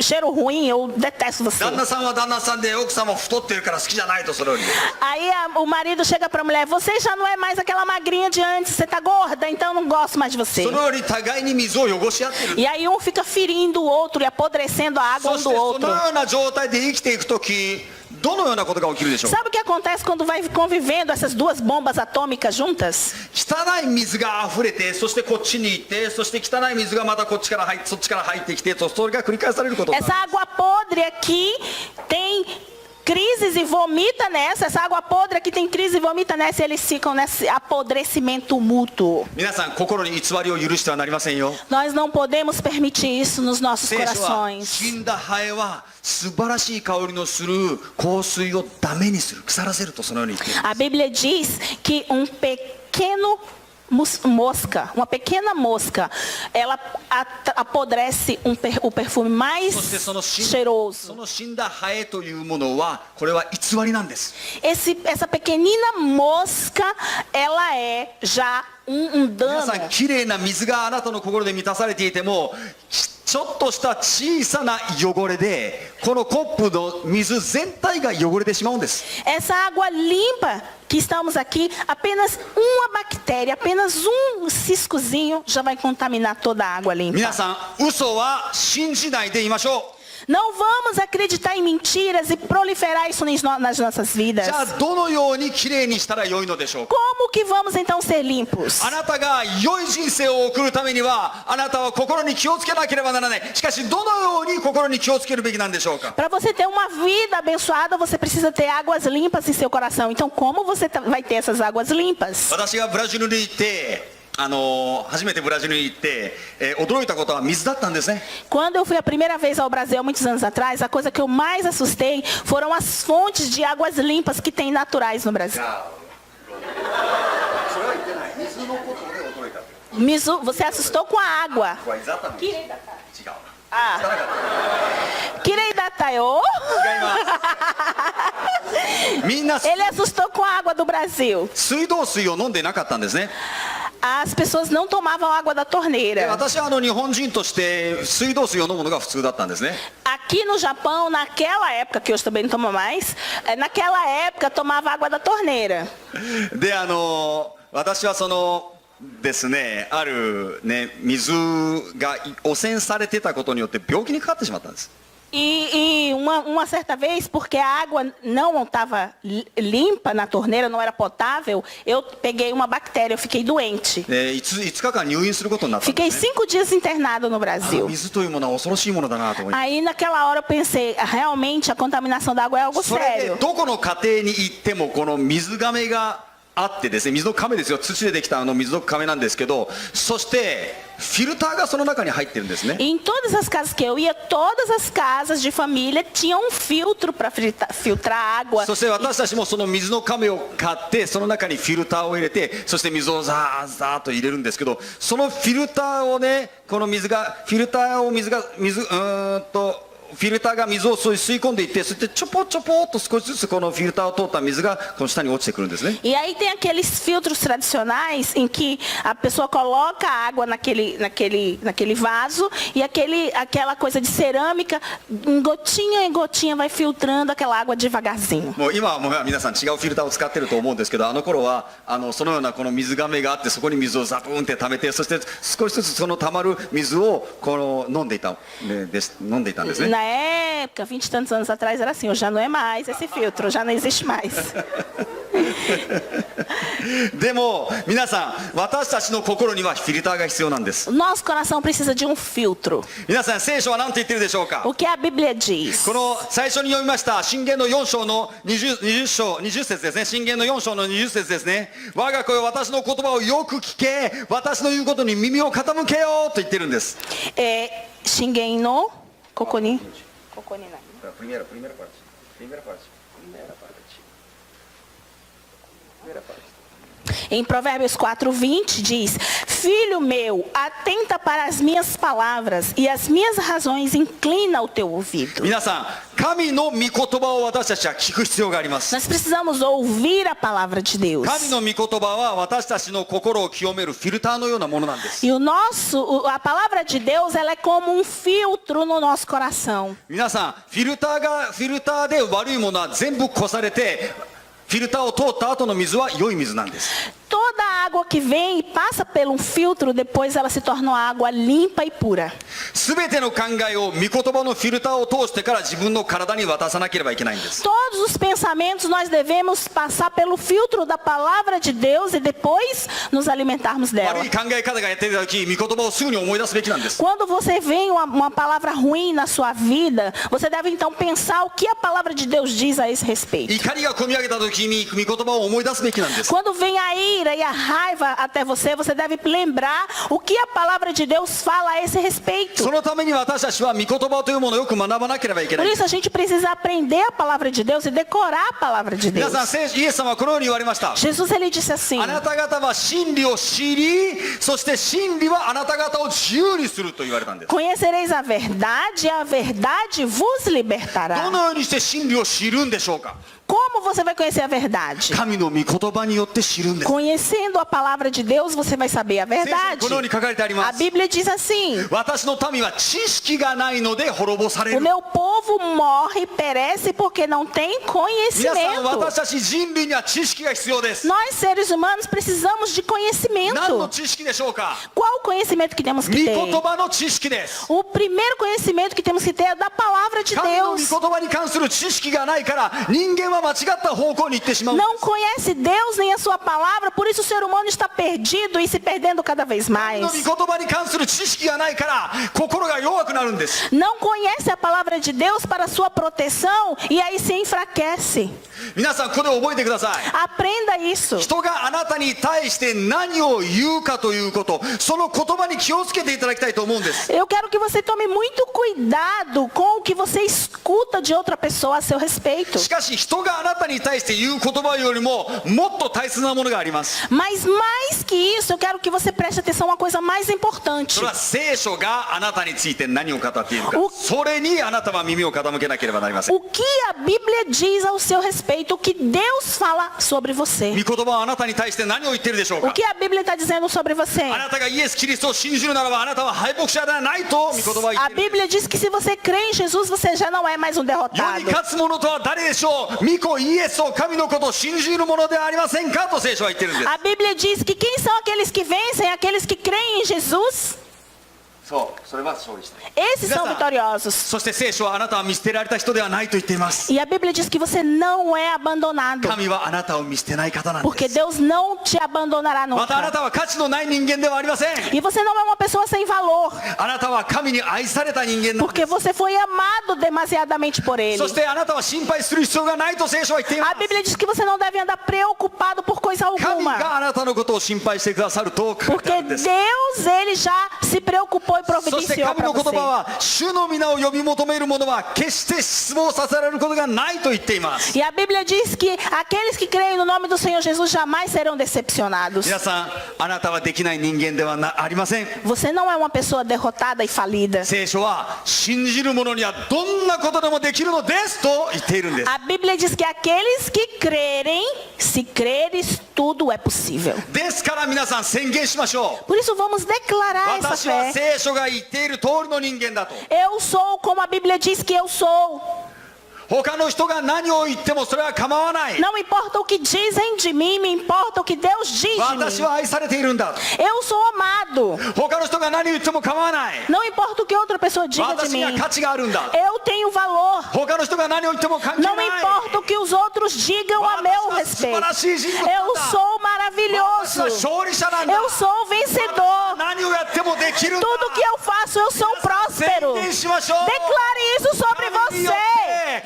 cheiro ruim, eu detesto você. 旦那さんは旦那さんで奥さんも太ってるから好きじゃないとそれを言う。 Aí o marido chega pra mulher, você já não é mais aquela magrinha de antes, você tá gorda, então eu não gosto mais de você. そのように互いに水を汚し合ってる。 E aí um fica ferindo o outro e apodrecendo a água そ um し do てそ outro. のような状態で生きていくとき、どのようなことが起きるでしょうか。 Sabe o que acontece quando vai convivendo essas duas bombas atômicas juntas? 汚い水が溢れて、そしてこっちに行って、そして汚い水がまたこっちから入って、そっちから入ってきて、それが繰り返されることになる。 Essa água podre aqui tem crises e vomita nessa, essa água podre aqui tem crise e vomita nessa, e eles ficam nesse apodrecimento mútuo. 皆さん、心に偽りを許してはなりませんよ。 Nós não podemos permitir isso nos nossos 聖書は corações. 死んだハエは素晴らしい香りのする香水をダメにする、腐らせるとそのように言っています。 A Bíblia diz que pequeno mosca, uma pequena mosca, ela apodrece o perfume mais そしてその cheiroso. 死んだハエというものはこれは偽りなんです。 Essa pequenina mosca, ela é já um 皆さん dano. きれいな水があなたの心で満たされていてもちょっとした小さな汚れでこのコップの水全体が汚れてしまうんです。 Essa água limpa que estamos aqui, apenas uma bactéria, apenas um ciscozinho já vai contaminar toda a água 皆 limpa. さん嘘は信じないでいましょう。 Não vamos acreditar em mentiras e proliferar isso nas nossas vidas. じゃあどのようにきれいにしたらよいのでしょうか。 Como que vamos então ser limpos? あなたが良い人生を送るためにはあなたは心に気をつけなければならない。しかしどのように心に気をつけるべきなんでしょうか。 Para você ter uma vida abençoada, você precisa ter águas limpas em seu coração. Então, como você vai ter essas águas limpas? 私がブラジルに行って初めてブラジルに行って、驚いたことは水だったんですね。 Quando eu fui a primeira vez ao Brasil, há muitos anos atrás, a coisa que eu mais assustei foram as fontes de águas limpas que tem naturais no Brasil. Mizu, você assustou com a água. Ah. Kireidatayo. みんな Ele assustou com a água do Brasil. 水道水を飲んでなかったんですね。 As pessoas não tomavam água da で torneira. 私は日本人として水道水を飲むのが普通だったんですね。 Aqui no Japão, naquela época, que hoje também não toma mais, naquela época tomava água da torneira. で私はですね、あるね水が汚染されてたことによって病気にかかってしまったんです。E uma certa vez, porque a água não estava limpa na torneira, não era potável, eu peguei uma bactéria, eu fiquei doente. 5日間入院することになったんで Fiquei すね。 5 dias internado no あ Brasil. 水というものは恐ろしいものだなと思い Aí naquela hora eu pensei, realmente a contaminação da água é algo それで sério. どこの家庭に行ってもこの水亀があってですね、水の亀ですよ、土でできた水の亀なんですけど、そしてフィルターがその中に入ってるんですね。 E em todas as casas que eu ia, todas as casas de família tinham um filtro para filtrar água. そして私たちもその水の亀を買ってその中にフィルターを入れて、そして水をザーザーと入れるんですけど、そのフィルターをね、この水がフィルターをフィルターが水を吸い込んでいって、そしてちょぽちょぽっと少しずつこのフィルターを通った水がこの下に落ちてくるんですね。 E aí tem aqueles filtros tradicionais em que a pessoa coloca a água naquele vaso e aquela coisa de cerâmica, em gotinha vai filtrando aquela água devagarzinho. もう今はもう皆さん違うフィルターを使ってると思うんですけど、あの頃はそのようなこの水がめがあって、そこに水をザブーンって溜めて、そして少しずつその溜まる水をこの飲んでいたんですね。 Na época, 20 e tantos anos atrás, era assim, já não é mais esse filtro, já não existe mais. でも皆さん、私たちの心にはフィルターが必要なんです。 O nosso coração precisa de um filtro. 皆さん、聖書は何て言ってるでしょうか。 O que a Bíblia diz? この最初に読みました箴言の4章の20節ですね。箴言の4章の20節ですね。我が子よ、私の言葉をよく聞け、私の言うことに耳を傾けようと言ってるんです。 Xinguei no Coconi. Primeira parte. Em Provérbios 4:20 diz: Filho meu, atenta para as minhas palavras e as minhas razões inclina o teu ouvido. 皆さん、神の御言葉を私たちは聞く必要があります。 Nós precisamos ouvir a palavra de Deus. 神の御言葉は私たちの心を清めるフィルターのようなものなんです。 E a palavra de Deus, ela é como um filtro no nosso coração. 皆さん、フィルターで悪いものは全部こされて、フィルターを通った後の水は良い水なんです。 Toda a água que vem e passa por um filtro, depois ela se torna uma água limpa e pura. すべての考えを御言葉のフィルターを通してから自分の体に渡さなければいけないんです。 Todos os pensamentos nós devemos passar pelo filtro da palavra de Deus e depois nos alimentarmos dela. 悪い考え方がやってるとき、御言葉をすぐに思い出すべきなんです。 Quando você vê uma palavra ruim na sua vida, você deve então pensar o que a palavra de Deus diz a esse respeito. 怒りが込み上げたときに御言葉を思い出すべきなんです。 Quando vem a ira e a raiva até você, você deve lembrar o que a palavra de Deus fala a esse respeito. そのために私たちは御言葉というものをよく学ばなければいけな Por い。 isso a gente precisa aprender a palavra de Deus e decorar a palavra de 皆 Deus. さん、イエス様はこのように言われました。 Jesus ele disse assim: あなた方は真理を知り、そして真理はあなた方を自由にすると言われたんです。 Conhecereis a verdade e a verdade vos ど libertará. のようにして真理を知るんでしょうか。 Como você vai conhecer a verdade? 神の御言葉によって知るんです。 Conhecendo a palavra de Deus, você vai saber a 聖書に verdade. このように書かれてありま A す。 Bíblia diz assim: 私の民は知識がないので滅ぼされ O る。 meu povo morre e perece porque não tem 皆さん、 conhecimento. 私たち人類には知識が必要です。 Nós, seres humanos, precisamos de 何の conhecimento. 知識でしょうか。 Qual o conhecimento que temos 御 que 言 ter? 葉の知識です。 O primeiro conhecimento que temos que ter é da palavra de 神の御 Deus. 言葉に関する知識がないから、人間は間違った方向に行ってしまう。 Não conhece Deus nem a sua palavra, por isso o ser humano está perdido e se perdendo cada vez 神 mais. の御言葉に関する知識がないから、心が弱くなるんです。 Não conhece a palavra de Deus para sua proteção e aí se enfraquece. 皆さん、ここで覚えてください。 Aprenda isso. 人があなたに対して何を言うかということ、その言葉に気をつけていただきたいと思うんです。 Eu quero que você tome muito cuidado com o que você escuta de outra pessoa a seu respeito. しかし、人があなたに対して言う言葉よりももっと大切なものがあります。 Mas mais que isso, eu quero que você preste atenção a uma coisa mais importante. それは聖書があなたについて何を語っているか、おそれにあなたは耳を傾けなければなりません。 O que a Bíblia diz ao seu respeito, o que Deus fala sobre você. 御言葉はあなたに対して何を言っているでしょう O か。 que a Bíblia está dizendo sobre você. あなたがイエス・キリストを信じるならば、あなたは敗北者ではないと御言葉は言っ A ている。 Bíblia diz que se você crê em Jesus, você já não é mais um 世 derrotado. に勝つ者とは誰でしょう。御子イエスを神のことを信じる者ではありませんかと聖書は言ってるんです。 A Bíblia diz que quem são aqueles que vencem? Aqueles que creem em Jesus. そうそれは勝利した。 Esses são 皆さん vitoriosos. そして聖書はあなたは見捨てられた人ではないと言っています。 E a Bíblia diz que você não é abandonado. 神はあなたを見捨てない方なんで Porque す。 Deus não te abandonará またあな nunca. たは価値のない人間ではありません。 E você não é uma pessoa sem valor. あなたは神に愛された人間なんで Porque você foi amado demasiadamente por す。 Ele. そしてあなたは心配する必要がないと聖書は言っていま A す。 Bíblia diz que você não deve andar preocupado por coisa 神 alguma. があなたのことを心配してくださると書いてあ Porque るんです。 Deus, Ele já se preocupou e そして providenciou 神 para の言葉 você. は主の皆を呼び求める者は決して失望させられることがないと言っています。 E a Bíblia diz que aqueles que creem no nome do Senhor Jesus jamais serão decepcionados. 皆さん、あなたはできない人間ではありません。 Você não é uma pessoa derrotada e falida. 聖書は信じる者にはどんなことでもできるのですと言っているんです。 A Bíblia diz que aqueles que crerem, se creres, tudo é possível. ですから皆さん宣言しましょう。 Por isso vamos declarar essa 私は fé. 聖書が言っている通りの人間だと。 Eu sou como a Bíblia diz que eu sou. 他の人が何を言ってもそれは構わない。 Não importa o que dizem de mim, me importa o que Deus diz de 私 mim. は愛されているんだ。 Eu sou amado. 他の人が何を言っても構わない。 Não importa o que outra pessoa diga de 私に mim. は価値があるんだ。 Eu tenho valor. 他の人が何を言っても関係な Não い。 importa o que os outros digam a meu respeito. Eu sou maravilhoso. 私は勝利者なんだ。 Eu sou vencedor. 何をやってもできるんだ。 Tudo que eu faço, eu sou próspero. 宣言しましょう。 Declare isso sobre você.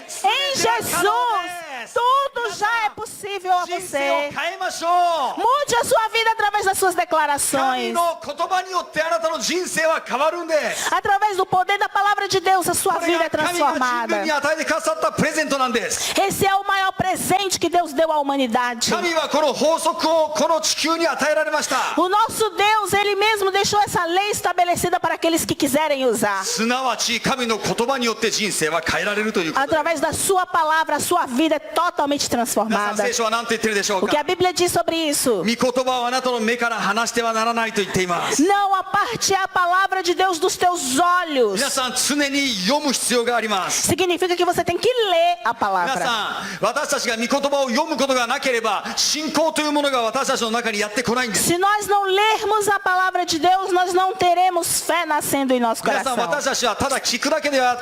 Em 全て可能 Jesus, です。 tudo já é possível a 人生を você. 変えましょう。 Mude a sua vida através das suas 神 declarações. の言葉によってあなたの人生は変わるんです。 Através do poder da palavra de Deus, a sua これ vida が é 神が人類 transformada. に与えてくださったプレゼントなんです。 Esse é o maior presente que Deus deu à humanidade. 神はこの法則をこの地球に与えられました。 O nosso Deus, Ele mesmo deixou essa lei estabelecida para aqueles que quiserem usar. すなわち神の言葉によって人生は変えられるということです。 Através da sua palavra, a sua vida é totalmente 皆さん transformada. 聖書は何と言ってるでしょう O que か。 a Bíblia diz sobre isso? 御言葉をあなたの目から離してはならないと言っています。 Não aparte a palavra de Deus dos teus olhos. 皆さん常に読む必要があります。 Significa que você tem que ler a 皆 palavra. さん、私たちが御言葉を読むことがなければ信仰というものが私たちの中にやってこないんです。 Se nós não lermos a palavra de Deus, nós não teremos fé nascendo em nosso 皆さん、 coração. 私たちはただ聞くだけであっ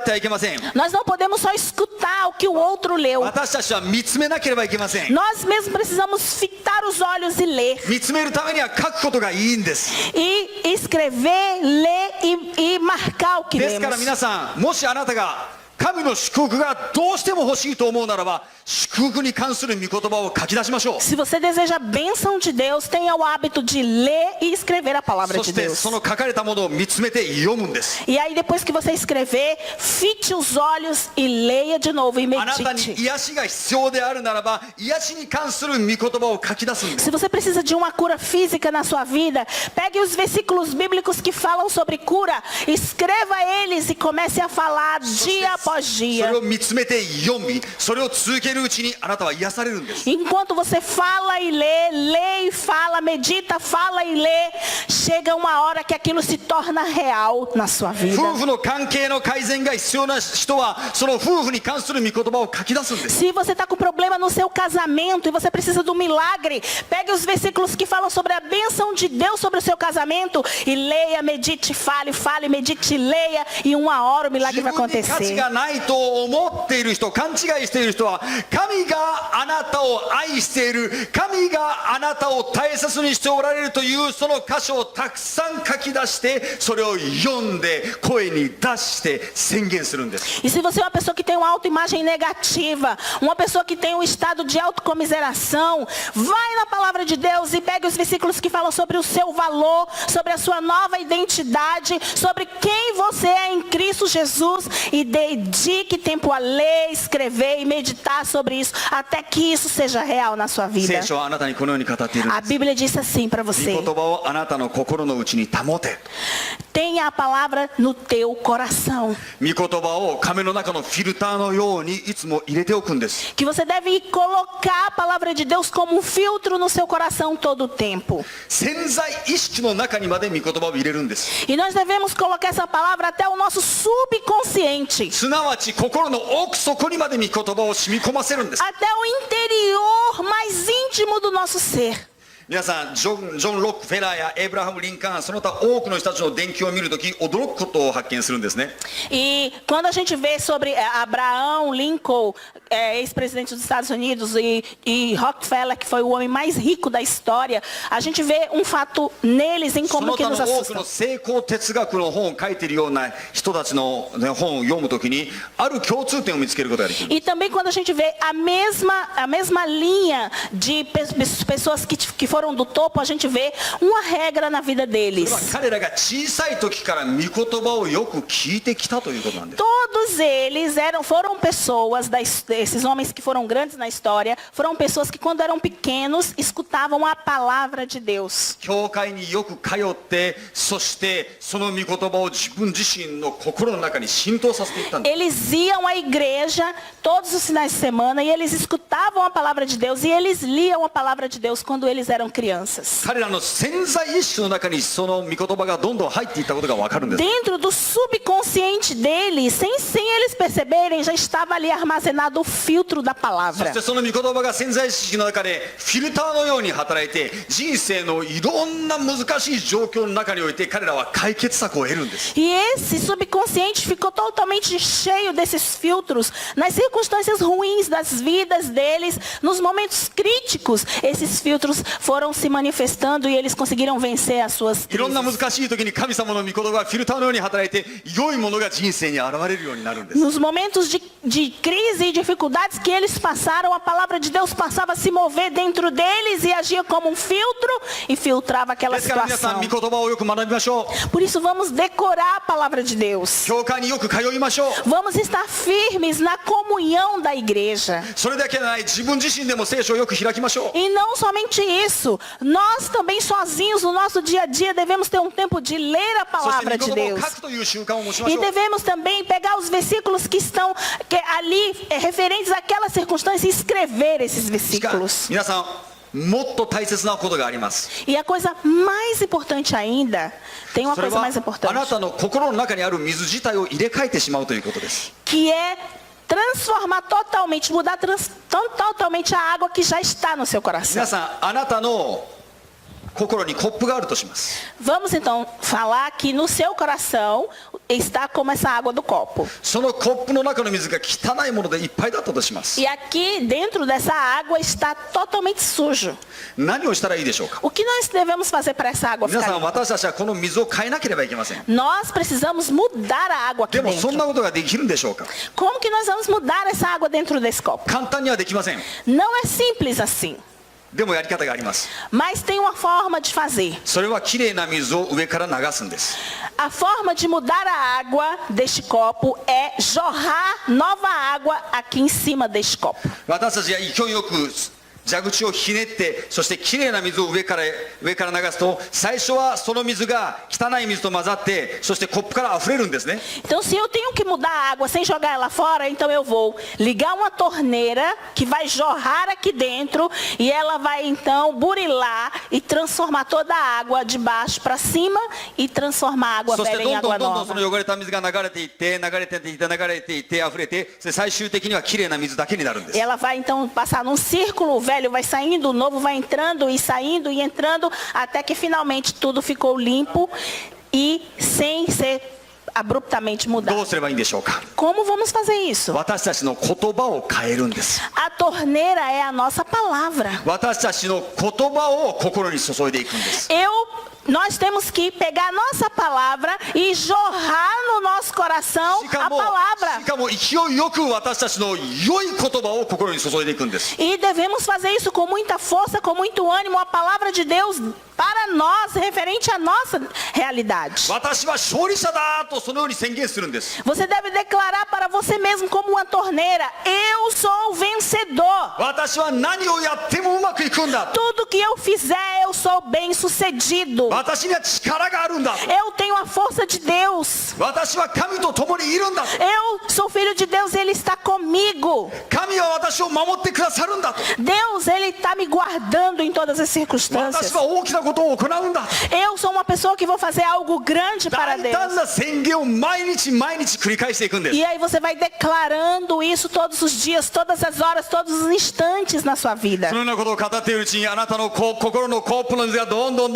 てはいけません。 Nós não podemos só escutar o que o outro leu. 私たちは見つめなければいけません。 Nós mesmos precisamos fitar os olhos e ler. 見つめるためには書くことがいいんです。 E escrever, ler e marcar o que ですから lemos. 皆さん、もしあなたが神の祝福がどうしても欲しいと思うならば、祝福に関する御言葉を書き出しましょう。 Se você deseja a bênção de Deus, tenha o hábito de ler e escrever a palavra そ de して Deus. その書かれたものを見つめて読むんです。 E aí depois que você escrever, fite os olhos e leia de novo e あなたに medite. 癒しが必要であるならば、癒しに関する御言葉を書き出すんです。 Se você precisa de uma cura física na sua vida, pegue os versículos bíblicos que falam sobre cura, escreva eles e comece a falar dia após そ dia. れを見つめて読み、それを続けるうちにあなたは癒されるんです。 Enquanto você fala e lê e fala, medita, fala e lê, chega uma hora que aquilo se torna real na sua vida. 夫婦の関係の改善が必要な人は、その夫婦に関する御言葉を書き出すんです。 Se você está com problema no seu casamento e você precisa do milagre, pegue os versículos que falam sobre a bênção de Deus sobre o seu casamento e leia, medite, fale, medite, leia e uma hora o milagre 自 vai 分に価値 acontecer. がないと思っている人、勘違いしている人は、神があなたを愛している、神があなたを大切にしておられるというその箇所をたくさん書き出して、それを読んで声に出して宣言するんです。 E se você é uma pessoa que tem uma autoimagem negativa, uma pessoa que tem um estado de autocomiseração, vai na palavra de Deus e pegue os versículos que falam sobre o seu valor, sobre a sua nova identidade, sobre quem você é em Cristo Jesus e dedique tempo a ler, escrever e meditar sobre isso até que isso seja real na sua vida. 聖書はあなたにこのように語っているん A です。 Bíblia diz assim para 御 você: 言葉をあなたの心の内に保て。 tenha a palavra no teu coração. 御言葉を亀の中のフィルターのようにいつも入れておくんです。 Que você deve colocar a palavra de Deus como um filtro no seu coração todo o tempo. 潜在意識の中にまで御言葉を入れるんです。 E nós devemos colocar essa palavra até o nosso subconsciente. すなわち心の奥底にまで御言葉を染み込ませるんです。 Até o interior mais íntimo do nosso ser. 皆さんジョン・ロックフェラーやエイブラハム・リンカーン、その他多くの人たちの伝記を見るとき驚くことを発見するんですね。 E quando a gente vê sobre Abraão, Lincoln, ex-presidente dos Estados Unidos, e Rockefeller, que foi o homem mais rico da história, a gente vê um fato neles em そ como の que 他 nos の多く assusta. の成功哲学の本を書いているような人たちの、本を読むときにある共通点を見つけることができる。 E também quando a gente vê a mesma linha de pessoas que foram do topo, a gente vê uma regra na vida それ deles. は彼らが小さい時から御言葉をよく聞いてきたということなんです。 Todos eles foram pessoas, esses homens que foram grandes na história, foram pessoas que quando eram pequenos escutavam a palavra de Deus. 教会によく通って、そしてその御言葉を自分自身の心の中に浸透させていったんです。 Eles iam à igreja todos os finais de semana e eles escutavam a palavra de Deus e eles liam a palavra de Deus quando eles eram crianças. 彼らの潜在意識の中にその御言葉がどんどん入っていったことが分かるんです。 Dentro do subconsciente deles, sem eles perceberem, já estava ali armazenado o filtro da そ palavra. してその御言葉が潜在意識の中でフィルターのように働いて、人生のいろんな難しい状況の中において彼らは解決策を得るんです。 E esse subconsciente ficou totalmente cheio desses filtros. Nas circunstâncias ruins das vidas deles, nos momentos críticos, esses filtros foram se manifestando e eles conseguiram vencer as suas いろんな crises. 難しい時に神様の御言葉がフィルターのように働いて、良いものが人生に現れるようになるんです。 Nos momentos de crise e dificuldades que eles passaram, a palavra de Deus passava a se mover dentro deles e agia como um filtro e filtrava aquela ですから皆さん situação. 御言葉をよく学びましょう。 Por isso vamos decorar a palavra de Deus. 教会によく通いましょう。 Vamos estar firmes na comunhão da igreja. それだけでない、自分自身でも聖書をよく開きましょう。 E não somente isso, nós também sozinhos no nosso dia a dia devemos ter um tempo de ler a そして palavra de 御言葉を Deus. 書くという習慣を持ちま E しょう。 devemos também pegar os versículos que estão ali referentes àquela circunstância e escrever esses しか versículos. 皆さん、もっと大切なことがあります。 E a coisa mais importante ainda, tem uma それ coisa は mais あな importante, たの心の中にある水自体を入れ替えてしまうということです。 que é transformar totalmente, mudar totalmente a água que já está no seu coração. 皆さん、あなたの心にコップがあるとします。 Vamos então falar que no seu coração está como essa água do copo. そのコップの中の水が汚いものでいっぱいだったとします。 E aqui dentro dessa água está totalmente sujo. 何をしたらいいでしょうか。 O que nós devemos fazer para essa água 皆 ficar さん、 limpa? 私たちはこの水を変えなければいけません。 Nós precisamos mudar a água aqui でもそん dentro. なことができるんでしょうか。 Como que nós vamos mudar essa água dentro desse copo? 簡単にはできません。 Não é simples assim, でもやり方があります。 mas tem uma forma de fazer. それはきれいな水を上から流すんです。 A forma de mudar a água deste copo é jorrar nova água aqui em cima deste copo. 私たちが勢いよく蛇口をひねって、そしてきれいな水を上から流すと、最初はその水が汚い水と混ざって、そしてコップから溢れるんですね。 Então, se eu tenho que mudar a água sem jogar ela fora, então eu vou ligar uma torneira que vai jorrar aqui dentro e ela vai então burilar e transformar toda a água de baixo para cima e transformar a água そして velha em どん água どんどんどんそ nova. の汚れた水が流れていって、流れていって、流れていって、溢れて、そして最終的にはきれいな水だけになるんです。 E ela vai então passar num círculo, o velho vai saindo, o novo vai entrando e saindo e entrando, até que finalmente tudo ficou limpo e sem ser abruptamente ど mudado. うすればいいんでしょうか。 Como vamos fazer isso? 私たちの言葉を変えるんです。 A torneira é a nossa palavra. 私たちの言葉を心に注いでいくんです。 Nós temos que pegar a nossa palavra e jorrar no nosso coração し a かも palavra. 勢いよく私たちの良い言葉を心に注いでいくんです。 E devemos fazer isso com muita força, com muito ânimo, a palavra de Deus para nós, referente à nossa realidade. 私は勝利者だとそのように宣言するんです。 Você deve declarar para você mesmo como uma torneira: eu sou vencedor. 私は何をやってもうまくいくんだ。 Tudo que eu fizer, eu sou bem sucedido. 私には力があるんだ。 Eu tenho a força de Deus. 私は神と共にいるんだ。 Eu sou filho de Deus, Ele está comigo. 神は私を守ってくださるんだと。 Deus, Ele está me guardando em todas as 私 circunstâncias. は大きなことを行うんだ。 Eu sou uma pessoa que vou fazer algo grande para 大 Deus. 胆な宣言を毎日毎日繰り返していくんです。 E aí você vai declarando isso todos os dias, todas as horas, todos os instantes na sua vida. そのようなことを語っているうちにあなたの心のコップの水がどんどん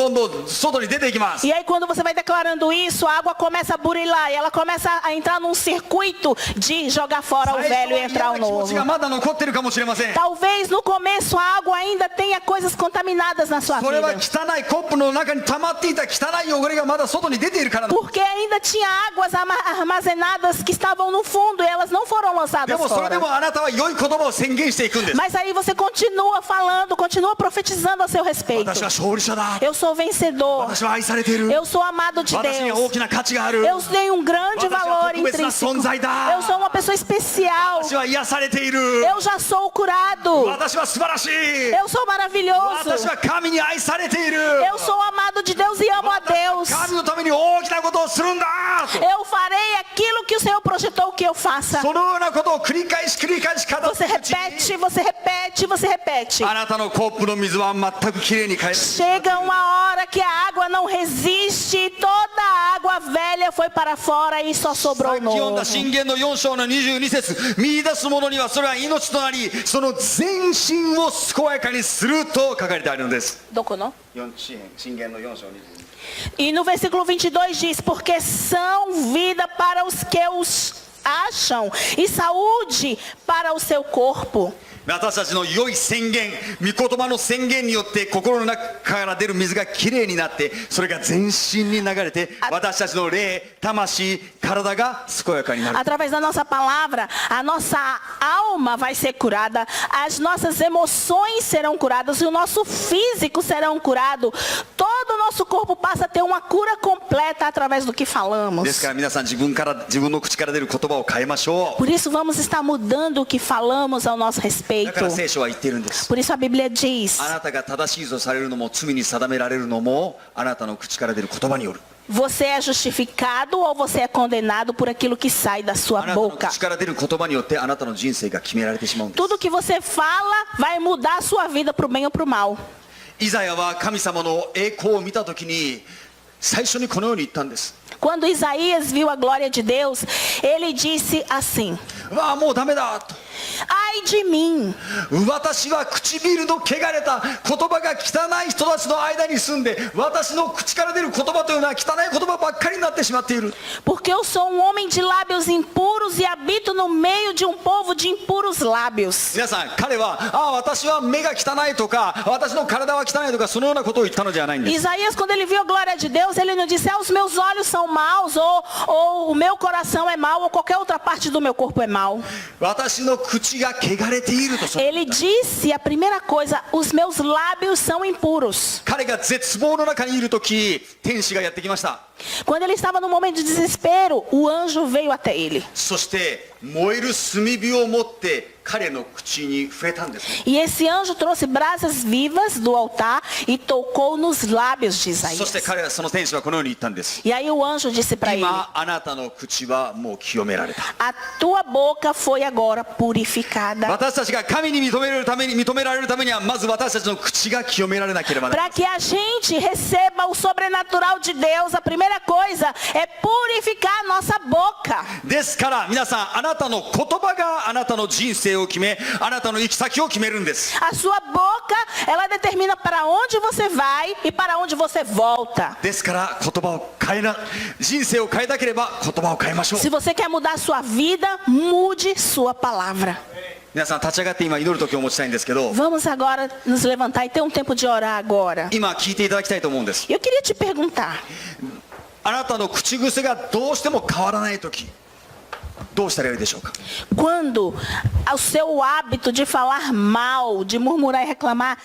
外に出ていきます。 E aí quando você vai declarando isso, a água começa a burilar e ela começa a entrar num circuito de jogar fora o 最初 velho は e 嫌 entrar な o 気持ち novo. がまだ残ってるかもしれません。 Talvez no começo a água ainda tenha coisas contaminadas na sua それは vida. 汚いコップの中に溜まっていた汚い汚れがまだ外に出ているからなんです。 Porque ainda tinha águas armazenadas que estavam no fundo e elas não foram で lançadas もそれで fora. もあなたは良い言葉を宣言していくんです。 Mas aí você continua falando, continua profetizando a seu respeito. 私は勝利者だ。 Eu sou vencedor. 私は愛されている。 Eu sou amado de 私には Deus. 大きな価値がある。 Eu tenho um grande 私は valor 特別な intrínseco. 存在だ。 Eu sou uma pessoa especial. 私は癒されている。 Eu já sou curado. 私は素晴らしい。 Eu sou maravilhoso. 私は神に愛されている。 Eu sou amado de Deus e amo a Deus. 神のために大きなことをするんだ。 Eu farei aquilo que o Senhor projetou que eu faça. そのようなことを繰り返し繰り返し語って Você いるうちに repete, você repete, você repete. あなたのコップの水は全くきれいに変える。 Chega uma hora que a água não resiste e toda a água velha foi para fora e só さ sobrou っき読ん novo. だ箴言の4章の22節、見出す者にはそれは命となり、その全身を健やかにすると書かれてあるのです。 Doconou? 箴言の4章22。 E no versículo 22 diz: porque são vida para os que os acham e saúde para o seu corpo. 私たちの良い宣言、御言葉の宣言によって心の中から出る水がきれいになって、それが全身に流れて、私たちの霊、魂、体が健やかになる。 Através da nossa palavra, a nossa alma vai ser curada, as nossas emoções serão curadas e o nosso físico serão curado. Todo o nosso corpo passa a ter uma cura completa através do que です falamos. から皆さん自分の口から出る言葉を変えましょう。 Por isso vamos estar mudando o que falamos ao nosso だ respeito. から聖書は言っているんです。 Por isso a Bíblia diz: あなたが正しいとされるのも罪に定められるのもあなたの口から出る言葉による。 você é justificado ou você é condenado por aquilo que sai da あ sua なたの boca. 口から出る言葉によってあなたの人生が決められてしまうんです。 Tudo que você fala vai mudar a sua vida para o bem ou para o mal. イザヤは神様の栄光を見たときに最初にこのように言ったんです。 Quando Isaías viu a glória de Deus, ele disse assim: わあもうダメだと。 ai de mim, 私は唇の汚れた言葉が汚い人たちの間に住んで、私の口から出る言葉というのは汚い言葉ばっかりになってしまっている。 porque eu sou um homem de lábios impuros e habito no meio de um povo de impuros lábios. 皆さん、彼は私は目が汚いとか私の体は汚いとかそのようなことを言ったのではないんです。 Isaías, quando ele viu a glória de Deus, ele não disse: os meus olhos são maus, ou o meu coração é mau, ou qualquer outra parte do meu corpo é mau. 私の口が汚れているとそう。 Ele disse a primeira coisa: os meus lábios são impuros. 彼が絶望の中にいるとき、天使がやってきました。 Quando ele estava no momento de desespero, o anjo veio até ele. そして燃える炭火を持って彼の口に触れたんですね。 E esse anjo trouxe brasas vivas do altar e tocou nos lábios de そして Isaías. その天使はこのように言ったんです。 E aí o anjo disse para ele: 今あなたの口はもう清められた。 a tua boca foi agora purificada. 私たちが神に認められるためにはまず私たちの口が清められなければならない。 Para que a gente receba o sobrenatural de Deus, a primeira coisa é purificar a nossa boca. ですから皆さん、あなたの言葉があなたの人生を決め、あなたの行き先を決めるんです。 A sua boca, ela determina para onde você vai e para onde você volta. ですから言葉を変えな、人生を変えたければ言葉を変えましょう。 Se você quer mudar a sua vida, mude sua palavra. 皆さん立ち上がって今祈る時を持ちたいんですけど、 Vamos agora nos levantar e ter um tempo de orar agora. 今聞いていただきたいと思うんです。 Eu queria te perguntar: あなたの口癖がどうしても変わらない時、どうしたらよいでしょうか。 quando o seu hábito de falar mal, de murmurar e reclamar,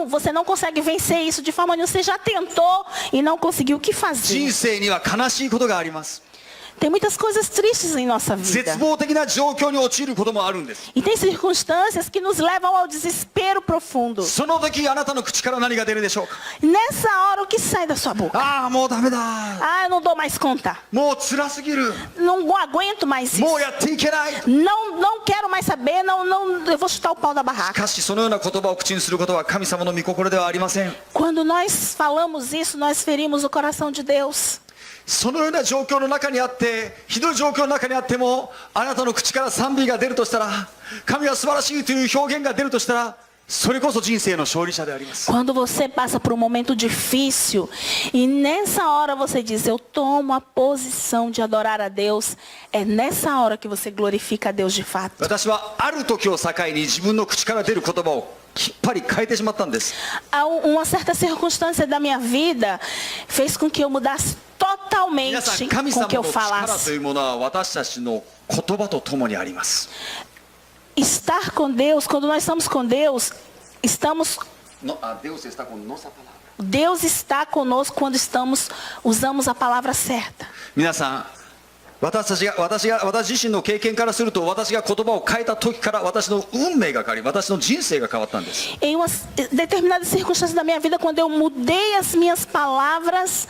você não consegue vencer isso de forma nenhuma, você já tentou e não conseguiu, o que fazer? 人生には悲しいことがあります。Tem muitas coisas tristes em nossa 絶 vida. 望的な状況に陥ることもあるんです。 E tem circunstâncias que nos levam ao desespero profundo. その時あなたの口から何が出るでしょうか。 Nessa hora, o que sai da sua boca? ああもうダメだ、 Ah, eu não dou mais conta. もう辛すぎる、 Não aguento mais も isso. うやっていけない。 Não quero mais saber. Eu vou chutar o pau da し barraca. かしそのような言葉を口にすることは神様の御心ではありません。 Quando nós falamos isso, nós ferimos o coração de Deus. そのような状況の中にあって、ひどい状況の中にあっても、あなたの口から賛美が出るとしたら、神は素晴らしいという表現が出るとしたら、それこそ人生の勝利者であります。 Quando você passa por um momento difícil e nessa hora você diz, eu tomo a posição de adorar a Deus, é nessa hora que você glorifica a Deus de fato. 私はある時を境に自分の口から出る言葉をきっぱり変えてしまったんです。 Uma certa circunstância da minha vida fez com que eu mudasse 皆さ totalmente ん、神 com 様 o que eu の力と falasse. いうものは私たちの言葉とともにあります。 Estar com Deus, quando nós estamos com Deus, Deus está com nossa palavra. Deus está conosco quando usamos a palavra certa. 皆さん、私自身の経験からすると、私が言葉を変えた時から私の運命が変わり、私の人生が変わったんです。 Em uma determinada circunstância da minha vida, quando eu mudei as minhas palavras,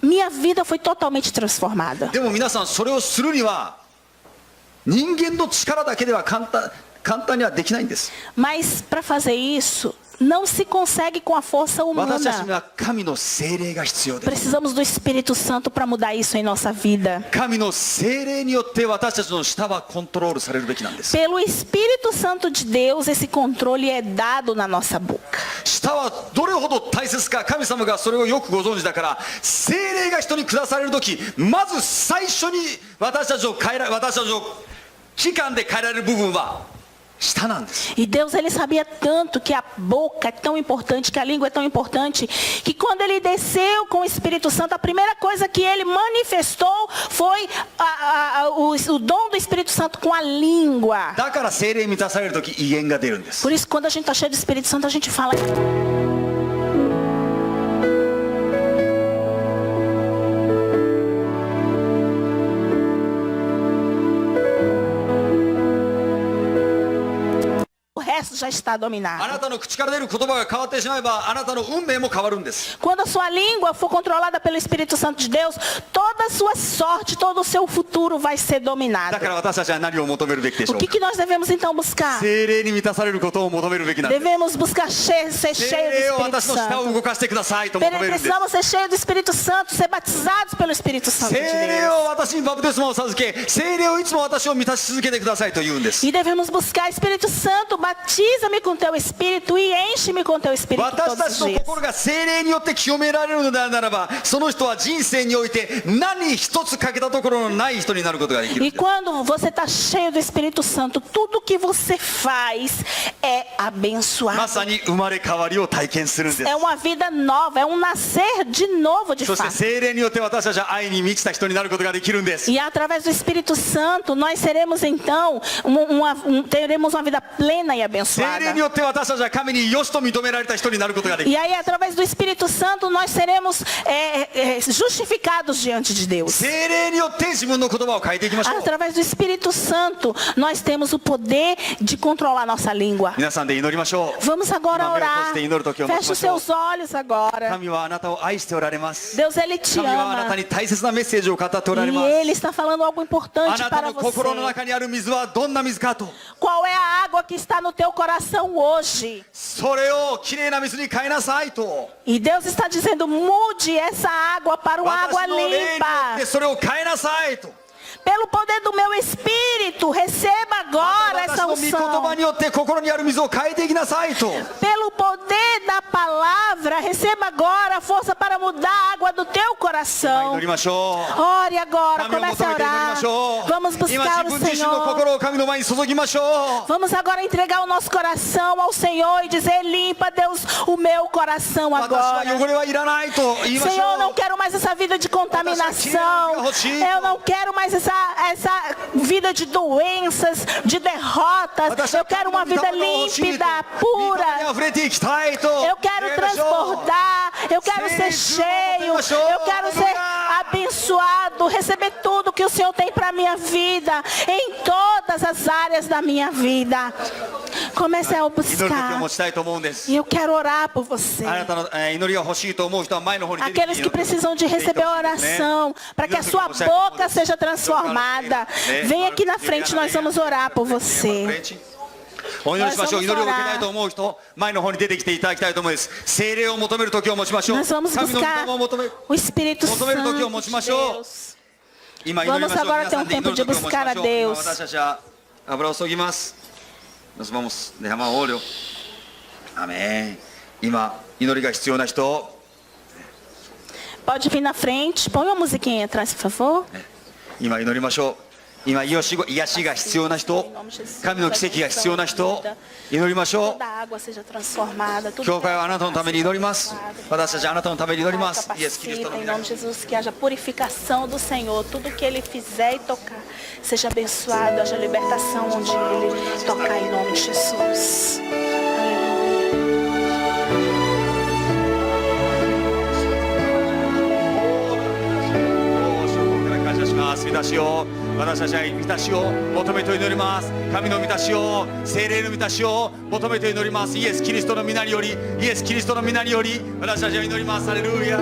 minha vida foi totalmente transformada. でも皆さん、それをするには人間の力だけでは簡単にはできないんです。 Mas para fazer isso, não se consegue com a força 私たちに humana. は神の聖霊が必要です。 Precisamos do Espírito Santo para mudar isso em nossa vida. 神の聖霊によって私たちの舌はコントロールされるべきなんです。 Pelo Espírito Santo de Deus, esse controle é dado na nossa boca. 舌はどれほど大切か、神様がそれをよくご存知だから、聖霊が人に下される時、まず最初に私たちの器官で変えられる部分は舌なんです。 E Deus, ele sabia tanto que a boca é tão importante, que a língua é tão importante, que quando ele desceu com o Espírito Santo, a primeira coisa que ele manifestou foi o dom do Espírito Santo com a língua. だから聖霊に満たされる時、威厳が出るんです。 Por isso, quando a gente está cheio do Espírito Santo, a gente fala. O resto já está あ dominado. なたの口から出る言葉が変わってしまえば、あなたの運命も変わるんです。 Quando a sua língua for controlada pelo Espírito Santo de Deus, toda a sua sorte, todo o seu futuro vai ser だ dominado. から私たちは何を求めるべきでしょ O う que か。 nós devemos então buscar? 聖霊に満たされることを求めるべきなんです。 Devemos buscar ser 聖 cheio do 霊を Espírito 私の舌を Santo. 動かしてくださいと求めるんです。 Precisamos ser cheios do Espírito Santo, ser batizados pelo Espírito Santo 聖 de 霊 Deus. を私にバプテスマを授け、聖霊をいつも私を満たし続けてくださいと言うんです。 E devemos buscar Espírito Santo, batiza-me com teu Espírito e enche-me com teu Espírito 私 todos た os ちの dias. 心が聖霊によって清められるのであるならば、その人は人生において何一つ欠けたところのない人になることができるん E です。 quando você está cheio do Espírito Santo, tudo que você faz é ま abençoado. さに生まれ変わりを体験するんです É。uma vida nova, é um nascer de novo de そして fato. 聖霊によって私たちは愛に満ちた人になることができるんです。 E através do Espírito Santo, nós seremos então, teremos uma vida plena e 聖 abençoada. 霊によって私たちは神に良しと認められた人になることができる。 E aí, através do Espírito Santo, nós seremos justificados diante de Deus. 聖霊によって自分の言葉を変えていきましょう。 Através do Espírito Santo, nós temos o poder de controlar nossa língua. 皆さんで祈りましょう。 Vamos agora 今目を閉 orar. じて祈る時を待ち Feche ま os しょう。 seus olhos agora. 神はあなたを愛しておられます。 Deus, Ele te 神はあなた ama. に大切なメッセージを語っておられ E ます。 Ele está falando algo あ importante なた para の心の você. 中にある水はどんな水かと、 Qual é a água que está no teu coração hoje? それをきれいな水に変えなさいと。 E Deus está dizendo, mude essa água para uma água 私の霊によっ limpa. てそれを変えなさいと。 Pelo poder do meu Espírito, receba agora 私 essa の御言葉 unção. によって心にある水を変えていきなさいと。 Pelo poder da palavra, receba agora a força para mudar a água do teu 祈 coração. りましょう。 Ore agora, 神を comece 求 a めて祈りま orar. しょう。 Vamos 今 buscar 自 o 分自身の Senhor. 心を神の前に注ぎましょう。 Vamos agora entregar o nosso coração ao Senhor e dizer, limpa, Deus, o meu coração 私は agora. 汚れはいらないと言いまし Senhor, ょ eu não う。 quero mais essa vida de contaminação. Eu não quero mais essa vida de doenças, de derrotas. Eu quero uma vida límpida, 御霊に pura. 溢れていきたいと。 Eu quero 願いましょう。 transbordar. Eu quero ser cheio. Eu quero ser abençoado. receber tudo que o Senhor tem para a minha vida, em todas as áreas da minha vida. Comece a 祈る時を buscar. 持ちたいと思うんです E eu quero orar por você. あなたの、祈りが欲しいと思う人は前の方に出てきて Aqueles que precisam de receber oração, para que a sua boca seja transformada. Vem aqui na frente, nós vamos orar por você. お祈りしましょう。祈りを受けたいと思う人、前の方に出てきていただきたいと思います。聖霊を求める時を持ちましょう。 Nós vamos 神の御 buscar 霊を求める o Espírito 求める時を Santo 持 de ちましょう。 Deus. 今祈りましょう。 Vamos agora 皆 ter さ um んで祈 tempo る de 時を持ち buscar ま a しょう。今 Deus. 私たちは油を注ぎます。Nós vamos derramar óleo. Amém. 今祈りが必要な人、 Pode vir na frente. Põe uma musiquinha atrás, por favor. 今祈りましょう。今癒しが必要な人、神の奇跡が必要な人、祈りましょう。 Toda a água seja transformada. Tudo 教会はあなたのために祈ります。私たちはあなたのために祈ります。イエス・キリスト capacita の em 皆 nome de Jesus, que haja purificação do Senhor. Tudo que Ele fizer e tocar seja abençoado, haja libertação onde Ele tocar em nome de Jesus. Aleluia. 満たしを私たちは満たしを求めて祈ります。神の満たしを、聖霊の満たしを求めて祈ります。イエス・キリストの皆により、イエス・キリストの皆により私たちは祈ります。ハレルヤ。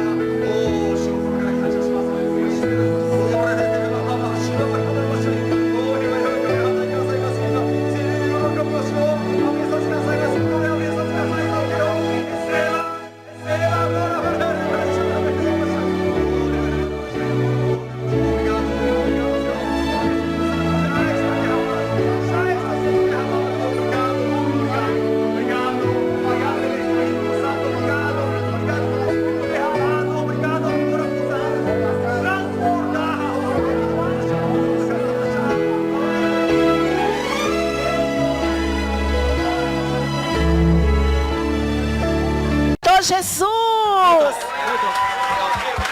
Jesus!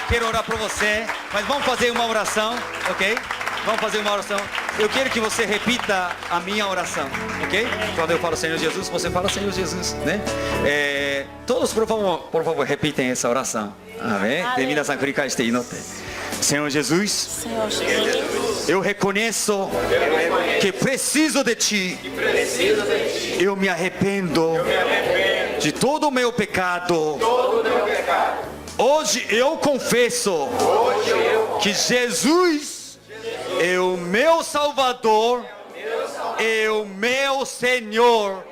Quero orar por você, mas vamos fazer uma oração, ok? Vamos fazer uma oração. Eu quero que você repita a minha oração, ok? Quando eu falo Senhor Jesus, você fala Senhor Jesus, né? Todos, por favor, repitem essa oração. Amém? Minasan, kurikaishite inotte. Senhor Jesus, Senhor Jesus, eu reconheço que preciso de Ti. Eu me arrependo de todo o meu pecado. Hoje eu confesso que Jesus é o meu Salvador, é o meu Senhor.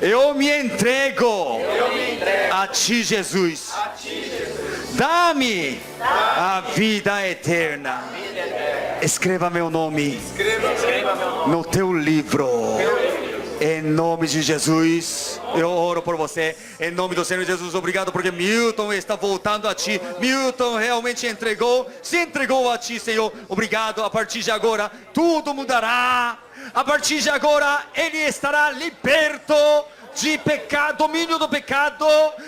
Eu me entrego a Ti, Jesus. Dá-me a vida eterna. Escreva meu nome no Teu livro. Em nome de Jesus, eu oro por você. Em nome do Senhor Jesus, obrigado porque Milton está voltando a Ti. Milton realmente se entregou a Ti, Senhor. Obrigado. A partir de agora, tudo mudará. A partir de agora, ele estará liberto de pecado, domínio do pecado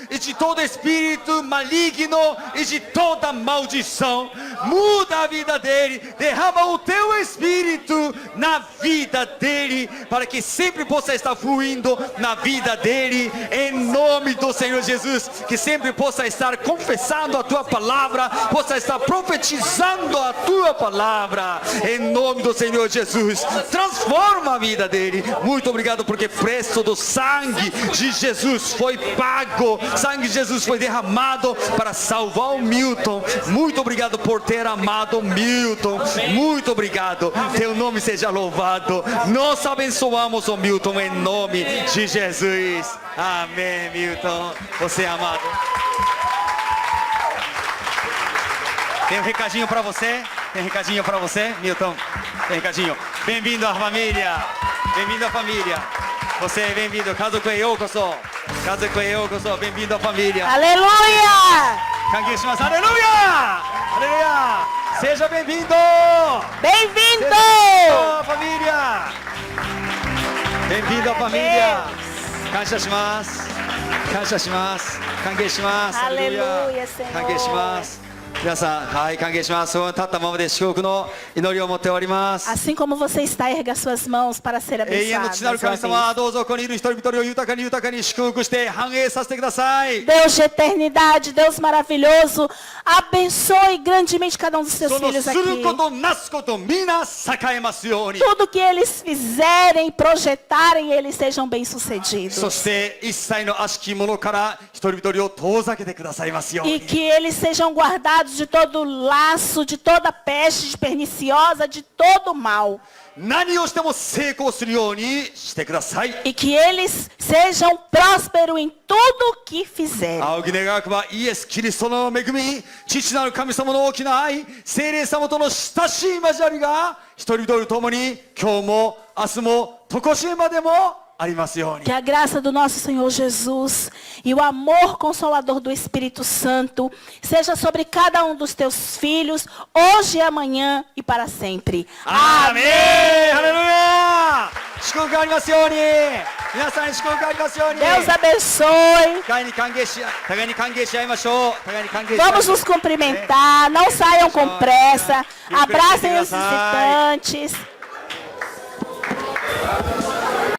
e de todo espírito maligno e de toda maldição. Muda a vida dele, derrama o Teu Espírito na vida dele, para que sempre possa estar fluindo na vida dele, em nome do Senhor Jesus, que sempre possa estar confessando a Tua palavra, possa estar profetizando a Tua palavra, em nome do Senhor Jesus. Transforma a vida dele. Muito obrigado porque preço do sangue de Jesus foi pago, sangue de Jesus foi derramado para salvar o Milton. Muito obrigado por ter amado Milton. Muito obrigado. Teu nome seja louvado. Nós abençoamos o Milton em nome de Jesus. Amém, Milton. Você é amado. Tem um recadinho para você? Tem recadinho para você, Milton? Tem recadinho. Bem-vindo à família. Bem-vindo à família. Você é bem-vindo. Kazoku e Yokoso. Kazoku e Yokoso. Bem-vindo à família. Aleluia! Kange shimasu. Aleluia! Aleluia! Seja bem-vindo! Bem-vindo! Bem-vindo à família! Bem-vindo à família! Kansha shimasu. Kansha shimasu. Kange shimasu. Aleluia, Senhor. Kange shimasu. 皆さん、はい、歓迎します。立ったままで祝福の祈りを持っております。 Assim como você está, erga suas mãos para ser 永遠の abençoado. 父なる mais uma 神 vez. 様、どうぞここにいる一人一人を豊かに豊かに祝福して繁栄させてください。 Deus de eternidade, Deus maravilhoso, abençoe grandemente cada um dos seus その filhos する aqui. ことなすこと皆栄えますように。 Tudo que eles fizerem, projetarem, eles sejam そ bem-sucedidos. して一切の悪しき者から一人一人を遠ざけてくださいますよう E に。 que eles sejam guardados de todo laço, de toda peste de perniciosa, de todo mal. 何をしても成功するようにしてください。 E que eles sejam prósperos em tudo que fizerem. 仰ぎ願わくばイエス・キリストの恵み、父なる神様の大きな愛、聖霊様との親しい交わりが一人一人ともに今日も明日も常しえまでもありますように。 Que a graça do nosso Senhor Jesus e o amor consolador do Espírito Santo seja sobre cada um dos teus filhos, hoje e amanhã e para sempre. アーメン、ハレルヤ、祝福ありますように。皆さんに祝福ありますように。 Deus abençoe. 互いに歓迎し合いましょう。互いに歓迎し合いま Vamos しょう。 nos cumprimentar, não saiam com pressa, abracem os visitantes.